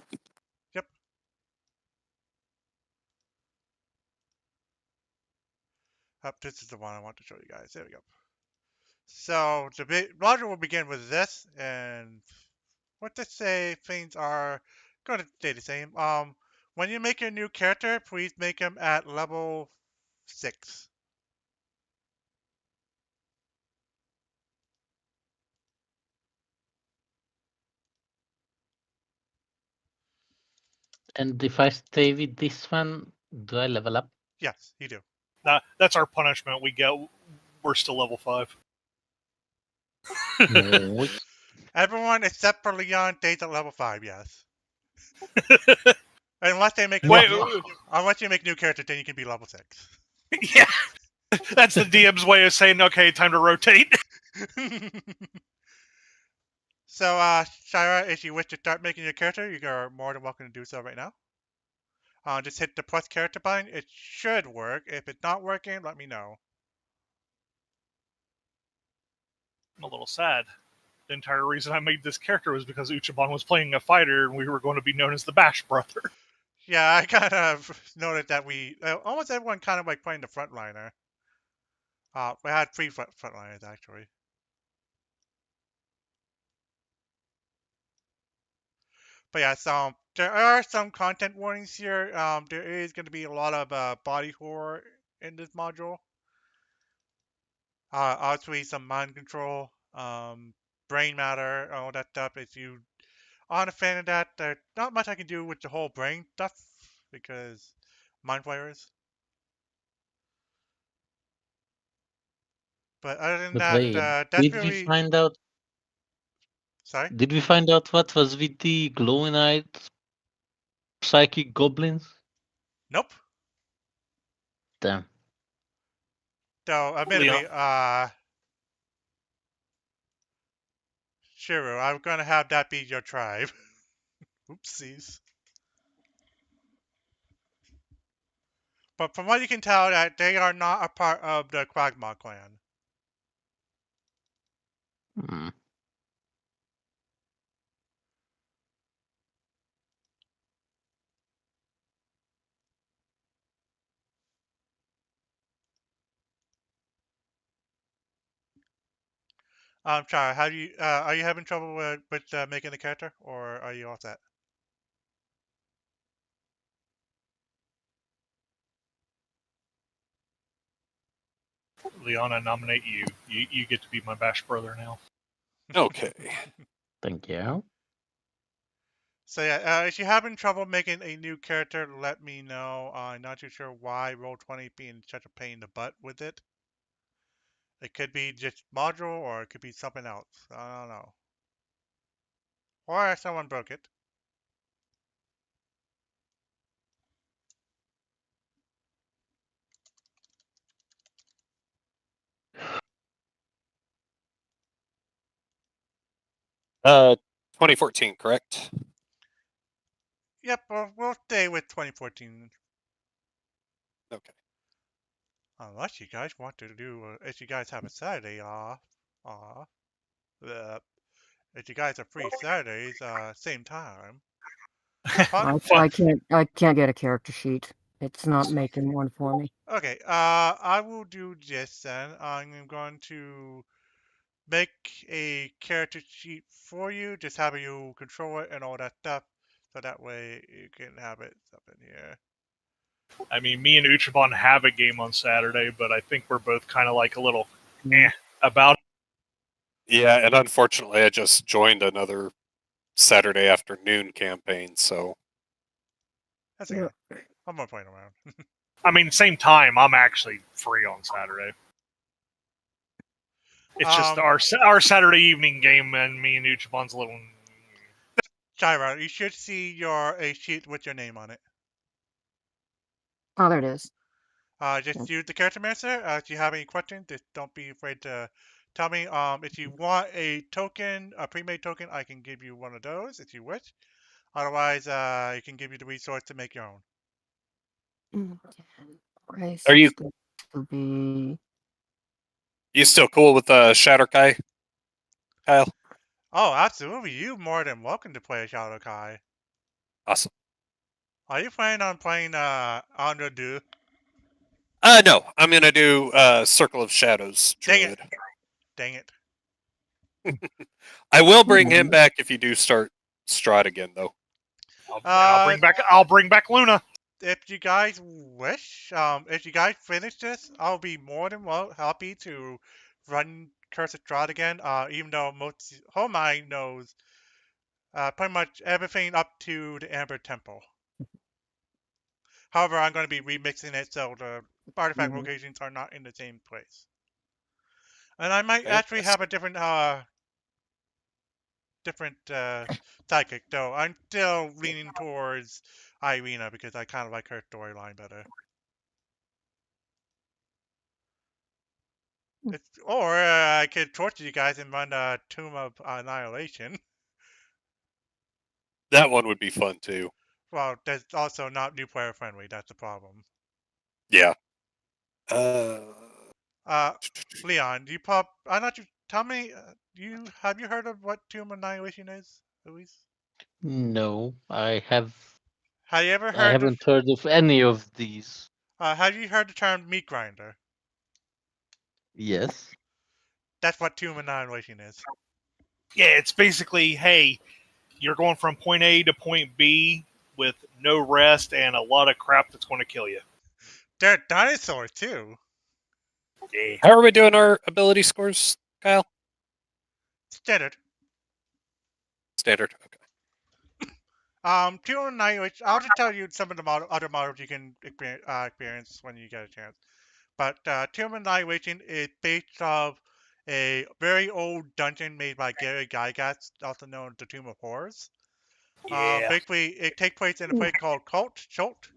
Speaker 2: yep. This is the one I want to show you guys. There we go. So Roger will begin with this, and what to say things are going to stay the same. When you make your new character, please make him at level 6.
Speaker 1: And if I stay with this one, do I level up?
Speaker 2: Yes, you do.
Speaker 5: That's our punishment. We're still level 5.
Speaker 1: Which
Speaker 2: Everyone except for Leon stays at level 5. Yes. Unless they make
Speaker 5: Wait,
Speaker 2: unless you make new characters, then you can be level 6.
Speaker 5: yeah, that's the DM's way of saying, okay, time to rotate.
Speaker 2: So, Shira, if you wish to start making your character, you are more than welcome to do so right now. Just hit the plus character button. It should work. If it's not working, let me know.
Speaker 5: I'm a little sad. The entire reason I made this character was because Uchiban was playing a fighter, and we were going to be known as the Bash Brother.
Speaker 2: Yeah, I kind of noticed that almost everyone kind of like playing the frontliner. We had 3 frontliners actually. But yeah, so there are some content warnings here. There is going to be a lot of body horror in this module. Obviously, some mind control, brain matter, all that stuff. If you aren't a fan of that, there's not much I can do with the whole brain stuff because mind flayers. But other than
Speaker 1: But
Speaker 2: that,
Speaker 1: wait,
Speaker 2: that's
Speaker 1: did we
Speaker 2: really.
Speaker 1: find out?
Speaker 2: Sorry?
Speaker 1: Did we find out what was with the glowing-eyed psychic goblins?
Speaker 2: Nope.
Speaker 1: Damn.
Speaker 2: So,
Speaker 5: Leon,
Speaker 2: admittedly, Shiru, I'm gonna have that be your tribe. Oopsies. But from what you can tell, that they are not a part of the Quagmire clan.
Speaker 1: Hmm.
Speaker 2: I'm sorry. How do you? Are you having trouble with making the character, or are you all set?
Speaker 5: Leon, I nominate you. You get to be my bash brother now.
Speaker 4: Okay.
Speaker 1: Thank you.
Speaker 2: So yeah, if you're having trouble making a new character, let me know. I'm not too sure why Roll20 being such a pain in the butt with it. It could be just module, or it could be something else. I don't know. Or someone broke it.
Speaker 4: 2014, correct?
Speaker 2: Yep, we'll stay with 2014.
Speaker 4: Okay.
Speaker 2: Unless you guys want to do, if you guys have a Saturday off, uh, if you guys are free Saturdays, same time. Huh?
Speaker 5: Fun.
Speaker 6: I can't get a character sheet. It's not making one for me.
Speaker 2: Okay, I will do this then. I'm going to make a character sheet for you, just have you control it and all that stuff, so that way you can have it up in here.
Speaker 5: I mean, me and Uchiban have a game on Saturday, but I think we're both kind of like a little about.
Speaker 4: Yeah, and unfortunately, I just joined another Saturday afternoon campaign, so
Speaker 2: That's okay. I'm not playing around.
Speaker 5: I mean, same time, I'm actually free on Saturday. It's just our Saturday evening game, and me and Uchiban's a little.
Speaker 2: Shira, you should see a sheet with your name on it.
Speaker 6: Oh, there it is.
Speaker 2: Just use the character master. If you have any questions, just don't be afraid to tell me. If you want a token, a pre-made token, I can give you one of those if you wish. Otherwise, I can give you the resource to make your own.
Speaker 6: Race
Speaker 4: are you
Speaker 6: is going to be.
Speaker 4: still cool with Shatterkai, Kyle?
Speaker 2: Oh, absolutely. You more than welcome to play Shadow Kai.
Speaker 4: Awesome.
Speaker 2: Are you planning on playing Andre Du?
Speaker 4: No, I'm gonna do Circle of Shadows
Speaker 2: Dang it.
Speaker 4: Druid.
Speaker 2: Dang it.
Speaker 4: I will bring him back if you do start Strahd again, though.
Speaker 5: I'll bring back Luna.
Speaker 2: If you guys wish, if you guys finish this, I'll be more than happy to run Curse of Strahd again. Even though most Homai knows pretty much everything up to the Amber Temple. However, I'm going to be remixing it so the artifact locations are not in the same place. And I might actually have a different sidekick, though I'm still leaning towards Irina because I kind of like her storyline better. Or I could torture you guys and run a Tomb of Annihilation.
Speaker 4: That one would be fun too.
Speaker 2: Well, that's also not new player friendly. That's the problem.
Speaker 4: Yeah.
Speaker 2: Leon, you pop. I'm not. Tell me, have you heard of what Tomb of Annihilation is, Luis?
Speaker 1: No,
Speaker 2: Have you ever
Speaker 1: I
Speaker 2: heard of?
Speaker 1: haven't heard of any of these.
Speaker 2: Have you heard the term meat grinder?
Speaker 1: Yes.
Speaker 2: That's what Tomb of Annihilation is.
Speaker 5: Yeah, it's basically, hey, You're going from point A to point B with no rest and a lot of crap that's going to kill you.
Speaker 2: They're dinosaurs too.
Speaker 5: Yeah.
Speaker 4: How are we doing our ability scores, Kyle?
Speaker 2: Standard.
Speaker 4: Standard. Okay.
Speaker 2: Two and nine, which I'll just tell you some of the other models you can experience when you get a chance. But Tomb of Annihilation is based off a very old dungeon made by Gary Gygax, also known as the Tomb of Horrors.
Speaker 5: Yeah.
Speaker 2: Basically, it takes place in a place called Chult.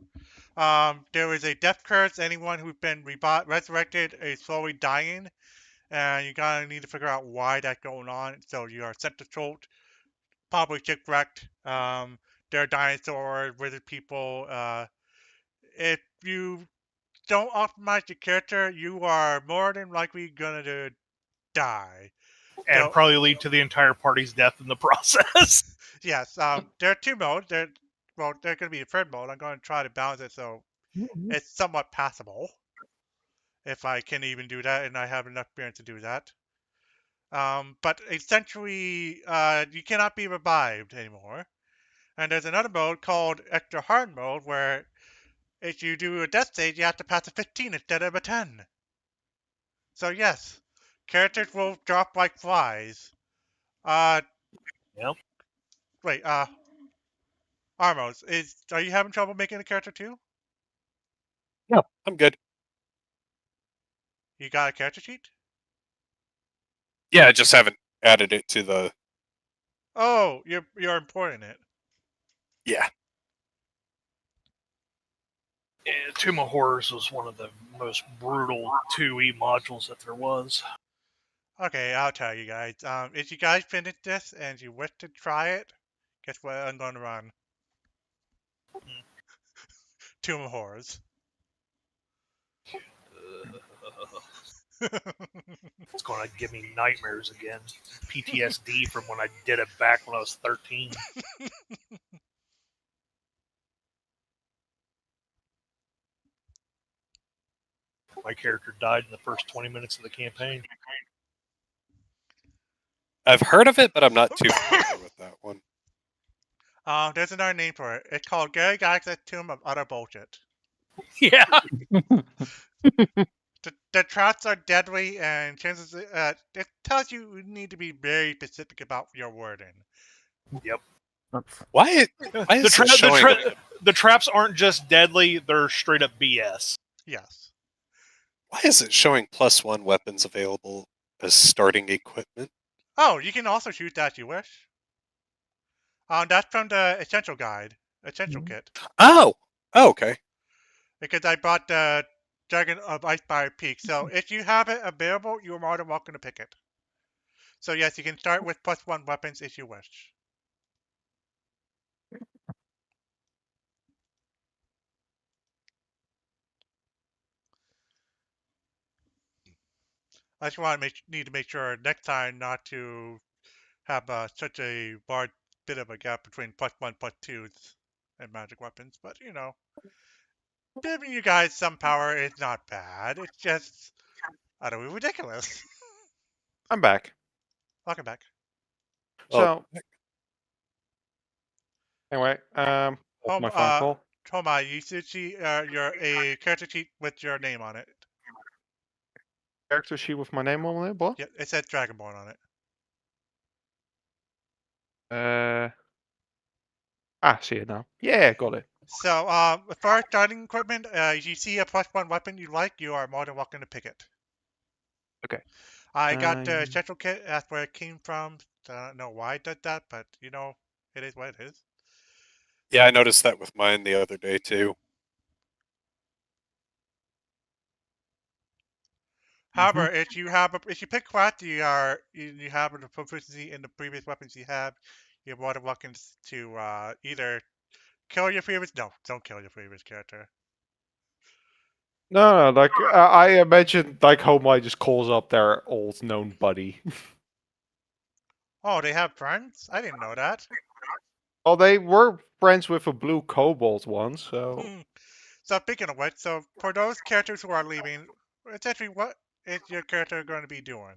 Speaker 2: There is a death curse. Anyone who's been resurrected is slowly dying, and you gotta need to figure out why that's going on. So you are sent to Chult, probably shipwrecked. There are dinosaurs, wizard people. If you don't optimize your character, you are more than likely gonna die.
Speaker 5: And
Speaker 2: So
Speaker 5: probably lead to the entire party's death in the process.
Speaker 2: yes, there are two modes. There's gonna be a third mode. I'm gonna try to balance it so it's somewhat passable, if I can even do that, and I have enough experience to do that. But essentially, you cannot be revived anymore. And there's another mode called extra hard mode where if you do a death stage, you have to pass a 15 instead of a 10. So yes, characters will drop like flies. Uh,
Speaker 5: Yep.
Speaker 2: wait, Armos, are you having trouble making a character too?
Speaker 4: No, I'm good.
Speaker 2: You got a character sheet?
Speaker 4: Yeah, I just haven't added it to the.
Speaker 2: Oh, you're importing it.
Speaker 4: Yeah.
Speaker 5: Yeah, Tomb of Horrors was one of the most brutal 2E modules that there was.
Speaker 2: Okay, I'll tell you guys. If you guys finish this and you wish to try it, guess what I'm going to run? Tomb of Horrors.
Speaker 5: It's going to give me nightmares again. PTSD from when I did it back when I was 13. My character died in the first 20 minutes of the campaign.
Speaker 4: I've heard of it, but I'm not too familiar with that one.
Speaker 2: There's another name for it. It's called Gary Gygax's Tomb of Utter Bullshit.
Speaker 5: Yeah.
Speaker 2: The traps are deadly, and chances it tells you need to be very specific about your wording.
Speaker 5: Yep.
Speaker 6: Oops.
Speaker 4: Why is it showing?
Speaker 5: The traps aren't just deadly; they're straight up BS.
Speaker 2: Yes.
Speaker 4: Why is it showing +1 weapons available as starting equipment?
Speaker 2: Oh, you can also shoot that if you wish. That's from the Essential Guide, Essential Kit.
Speaker 4: Oh, okay.
Speaker 2: Because I bought the Dragon of Icefire Peak. So if you have it available, you're more than welcome to pick it. So yes, you can start with +1 weapons if you wish. I just need to make sure next time not to have such a large bit of a gap between +1, +2s and magic weapons. But you know, giving you guys some power is not bad. It's just utterly ridiculous.
Speaker 3: I'm back.
Speaker 2: Welcome back.
Speaker 4: Well,
Speaker 3: So anyway, open
Speaker 2: Home,
Speaker 3: my phone call.
Speaker 2: Homa, you should see a character sheet with your name on it.
Speaker 3: Character sheet with my name on it, what?
Speaker 2: Yeah, it says Dragonborn on it.
Speaker 3: See it now. Yeah, got it.
Speaker 2: So, as far as starting equipment, if you see a +1 weapon you like, you are more than welcome to pick it.
Speaker 3: Okay.
Speaker 2: I got the Essential Kit. That's where it came from. So I don't know why I did that, but you know, it is what it is.
Speaker 4: yeah, I noticed that with mine the other day too.
Speaker 2: However, if you pick class, you have the proficiency in the previous weapons you have, you're more than welcome to either kill your previous. No, don't kill your previous character.
Speaker 3: No, like I imagine, like Homai just calls up their old known buddy.
Speaker 2: Oh, they have friends? I didn't know that.
Speaker 3: Well, they were friends with a blue kobold once, so
Speaker 2: So speaking of which, so for those characters who are leaving, essentially what is your character going to be doing?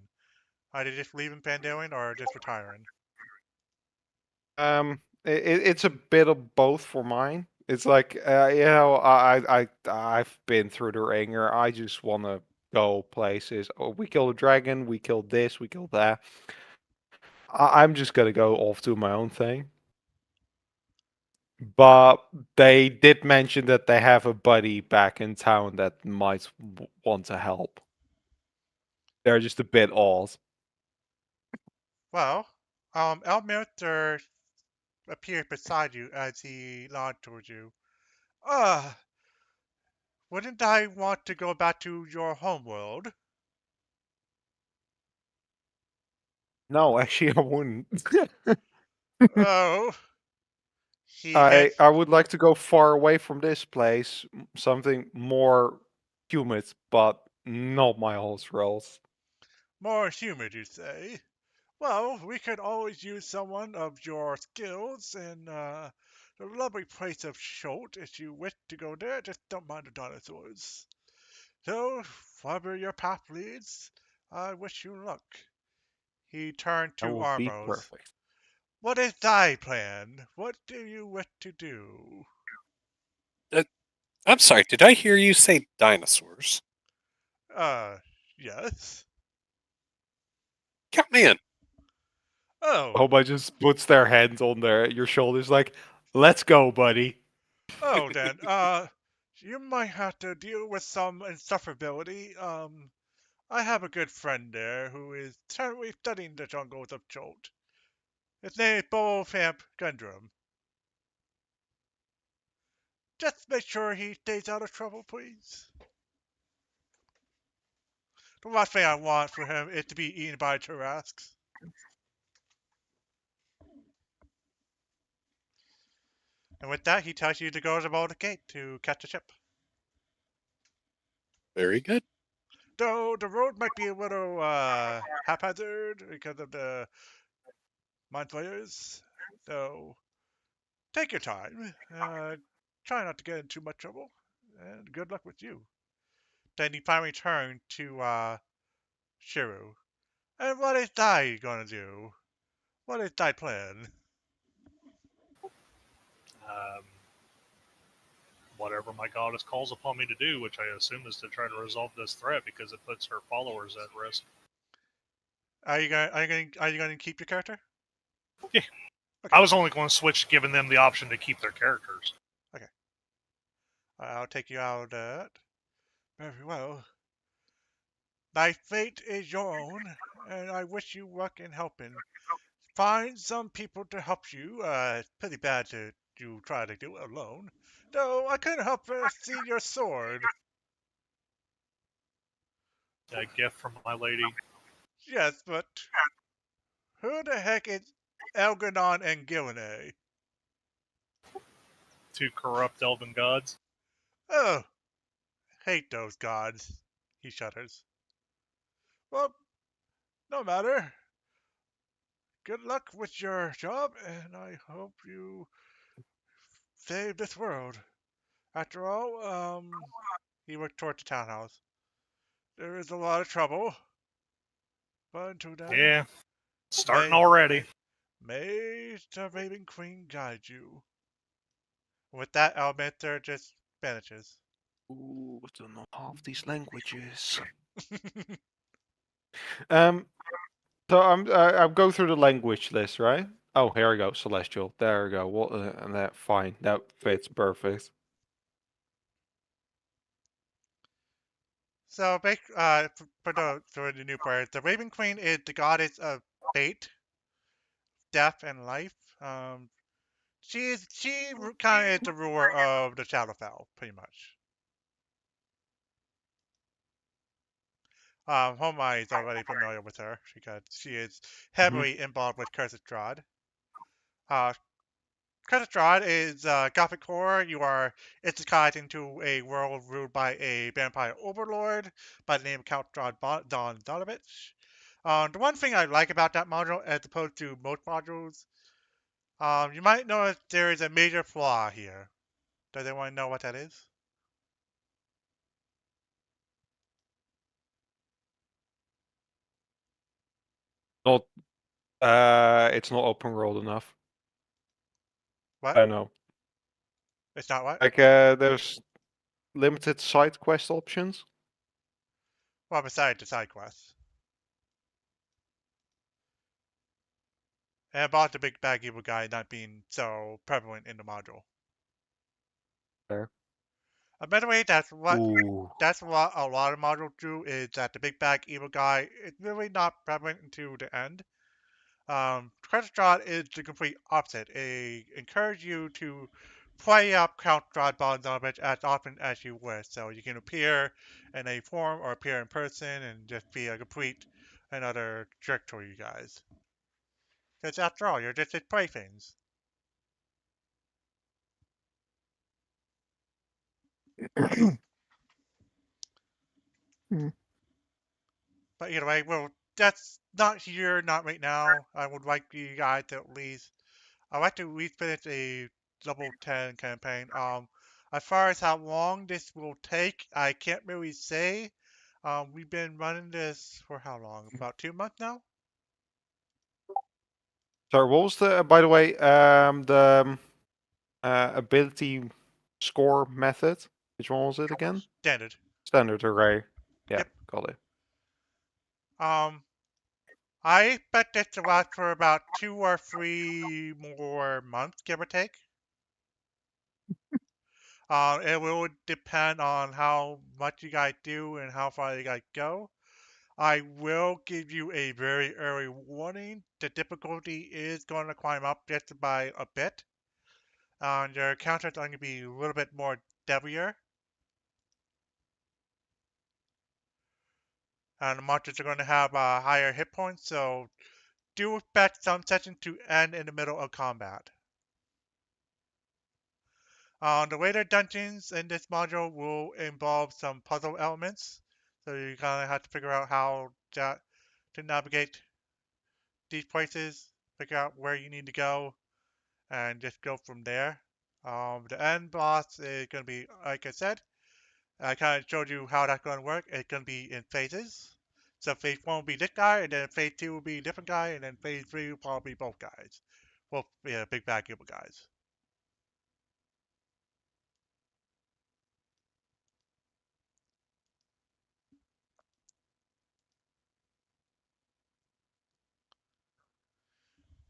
Speaker 2: Are they just leaving Phandeler or just retiring?
Speaker 3: It's a bit of both for mine. It's like I've been through the ringer. I just want to go places. Oh, we killed a dragon. We killed this. We killed that. I'm just gonna go off to my own thing. But they did mention that they have a buddy back in town that might want to help. They're just a bit odd.
Speaker 2: Well, Elminster appeared beside you as he nodded towards you. Ah, wouldn't I want to go back to your homeworld?
Speaker 3: No, actually, I wouldn't.
Speaker 2: Oh, he
Speaker 3: I
Speaker 2: heads
Speaker 3: I would like to go far away from this place, something more humid, but not my horse rolls.
Speaker 2: more humid, you say? Well, we could always use someone of your skills in the lovely place of Schult if you wish to go there. Just don't mind the dinosaurs. So, wherever your path leads, I wish you luck. He turned
Speaker 3: That
Speaker 2: to
Speaker 3: would be
Speaker 2: Armos.
Speaker 3: perfect.
Speaker 2: What is thy plan? What do you wish to do?
Speaker 4: I'm sorry, did I hear you say dinosaurs?
Speaker 2: Uh, yes.
Speaker 4: Count me in.
Speaker 2: Oh,
Speaker 3: Hoba just puts their hands on your shoulders, like, "Let's go, buddy."
Speaker 2: oh then, you might have to deal with some insufferability. I have a good friend there who is currently studying the jungles of Jolt. His name is Bolfamp Gundrum. Just make sure he stays out of trouble, please. The last thing I want for him is to be eaten by Tarrasques. And with that, he tells you to go to the Baltic Gate to catch a ship.
Speaker 4: Very good.
Speaker 2: Though the road might be a little haphazard because of the mind flayers. So take your time. Try not to get in too much trouble. And good luck with you. Then he finally turned to Shiru. And what is thy gonna do? What is thy plan?
Speaker 5: Um, whatever my goddess calls upon me to do, which I assume is to try to resolve this threat because it puts her followers at risk.
Speaker 2: Are you gonna keep your character?
Speaker 5: Yeah.
Speaker 2: Okay.
Speaker 5: I was only going to switch, giving them the option to keep their characters.
Speaker 2: Okay. I'll take you out of that. Very well. Thy fate is your own, and I wish you luck in helping. Find some people to help you. It's pretty bad to you try to do it alone. Though I couldn't help but see your sword.
Speaker 5: A gift from my lady.
Speaker 2: Yes, but who the heck is Elgadon and Gilene?
Speaker 5: To corrupt elven gods.
Speaker 2: Oh, hate those gods. He shudders. Well, no matter. Good luck with your job, and I hope you save this world. After all, he looked toward the townhouse. There is a lot of trouble, but until then,
Speaker 5: Yeah, starting
Speaker 2: may
Speaker 5: already.
Speaker 2: may the Raven Queen guide you. With that, Almenter just vanishes.
Speaker 3: Ooh, I don't know half these languages. Um, so I'm go through the language list, right? Oh, here we go, Celestial. There we go. What? And that fine. That fits perfect.
Speaker 2: So, for the new players, the Raven Queen is the goddess of fate, death, and life. She kind of is the ruler of the Shadowfell, pretty much. Homai is already familiar with her because she is
Speaker 3: Mhm.
Speaker 2: heavily involved with Cursed Strahd. Uh, Cursed Strahd is gothic horror. You are isekai into a world ruled by a vampire overlord by the name of Count Don Donovich. The one thing I like about that module, as opposed to most modules, you might notice there is a major flaw here. Does anyone know what that is?
Speaker 3: Not. It's not open world enough.
Speaker 2: What?
Speaker 3: I know.
Speaker 2: It's not what?
Speaker 3: Like, there's limited side quest options.
Speaker 2: Well, besides the side quests. And about the big bad evil guy not being so prevalent in the module.
Speaker 3: There.
Speaker 2: By the way, that's what
Speaker 3: Ooh.
Speaker 2: a lot of modules do, is that the big bad evil guy is really not prevalent until the end. Credit Strahd is the complete opposite. It encourages you to play up Count Strahd Bond as often as you wish. So you can appear in a form or appear in person and just be a complete another jerk to you guys. Because after all, you're just his playthings.
Speaker 6: Hmm.
Speaker 2: But either way, well, that's not here, not right now. I would like you guys to at least, I'd like to at least finish a level 10 campaign. As far as how long this will take, I can't really say. We've been running this for how long? About 2 months now?
Speaker 3: Sorry, what was the, by the way, the ability score method? Which one was it again?
Speaker 2: Standard.
Speaker 3: Standard array. Yeah,
Speaker 2: Yep.
Speaker 3: got it.
Speaker 2: I expect this to last for about 2 or 3 more months, give or take. It will depend on how much you guys do and how far you guys go. I will give you a very early warning. The difficulty is going to climb up just by a bit. Your encounters are going to be a little bit more deadlier. And the monsters are going to have higher hit points, so do expect some sessions to end in the middle of combat. The later dungeons in this module will involve some puzzle elements, so you kind of have to figure out how to navigate these places, figure out where you need to go, and just go from there. The end boss is going to be, like I said, I kind of showed you how that's going to work. It's going to be in phases. So phase 1 will be this guy, and then phase 2 will be a different guy, and then phase 3 will probably be both guys. Both big bad evil guys.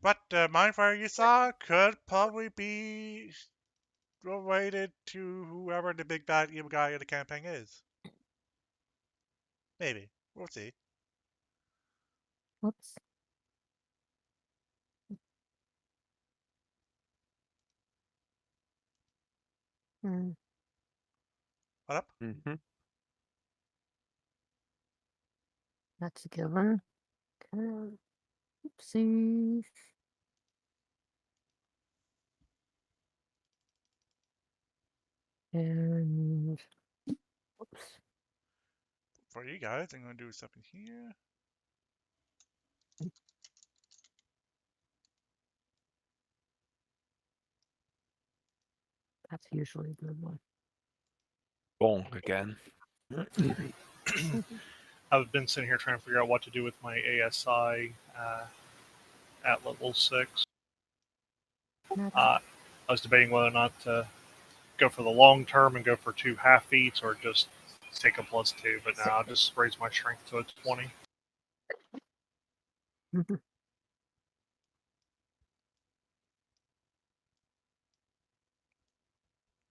Speaker 2: But the Mindfire you saw could probably be related to whoever the big bad evil guy in the campaign is. Maybe. We'll see.
Speaker 6: Whoops. Hmm.
Speaker 2: What up?
Speaker 3: Mm-hmm.
Speaker 6: That's a given. Okay. Oopsies. And oops.
Speaker 2: For you guys, I'm going to do something here.
Speaker 6: That's usually a good one.
Speaker 3: Wrong again.
Speaker 5: I've been sitting here trying to figure out what to do with my ASI at level 6. I was debating whether or not to go for the long term and go for 2 half feats or just take a +2, but now I'll just raise my strength to a 20.
Speaker 3: You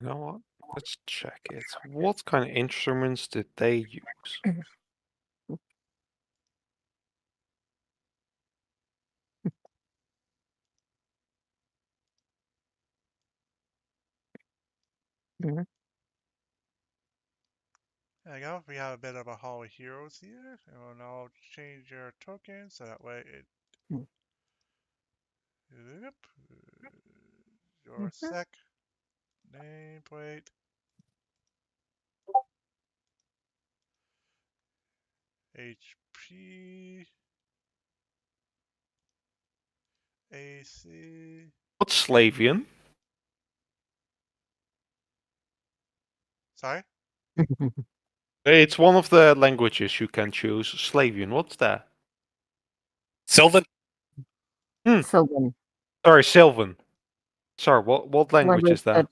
Speaker 3: know what? Let's check it. What kind of instruments did they use?
Speaker 6: Mhm.
Speaker 2: There you go. We have a bit of a Hall of Heroes here. And I'll change your token so that way it.
Speaker 6: Mm.
Speaker 2: Yep. Your sec. Nameplate. HP. AC.
Speaker 3: What's Slavian?
Speaker 2: Sorry?
Speaker 3: It's one of the languages you can choose. Slavian, what's that?
Speaker 4: Sylvan?
Speaker 6: Sylvan.
Speaker 3: Sorry, Sylvan. Sorry, what language is that?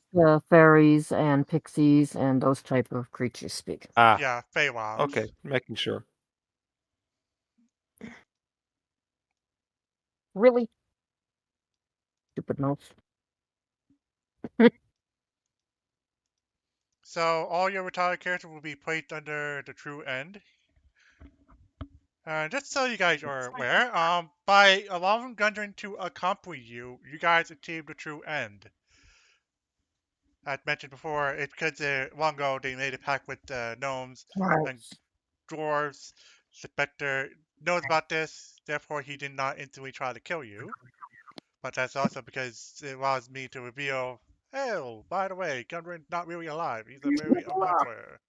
Speaker 6: Fairies and pixies and those type of creatures speak.
Speaker 3: Ah,
Speaker 2: Yeah, Feywilds.
Speaker 3: okay, making sure.
Speaker 6: Really? Stupid notes.
Speaker 2: So all your retired characters will be placed under the true end. Just so you guys are aware, by allowing Gundren to accompany you, you guys achieve the true end. As mentioned before, it's because long ago they made a pact with gnomes and
Speaker 6: Nice.
Speaker 2: dwarves. The Spectre knows about this, therefore he did not instantly try to kill you. But that's also because it allows me to reveal, oh, by the way, Gundren's not really alive. He's a very a monster.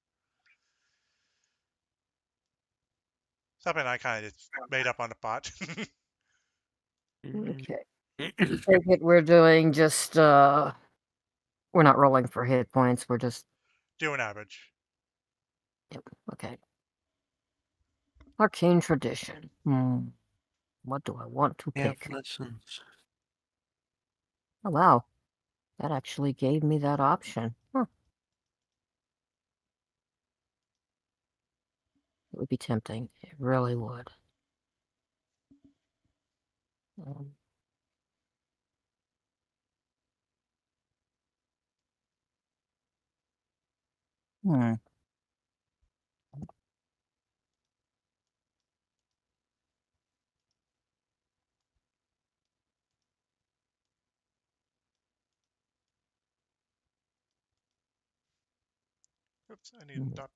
Speaker 2: Something I kind of just made up on the spot.
Speaker 6: Okay. Take it we're doing just we're not rolling for hit points, we're just
Speaker 2: Do an average.
Speaker 6: okay. Arcane tradition. What do I want to
Speaker 3: Yeah,
Speaker 6: pick?
Speaker 3: lessons.
Speaker 6: Oh wow. That actually gave me that option. Huh. It would be tempting. It really would. Um, hmm.
Speaker 2: Oops, I need to stop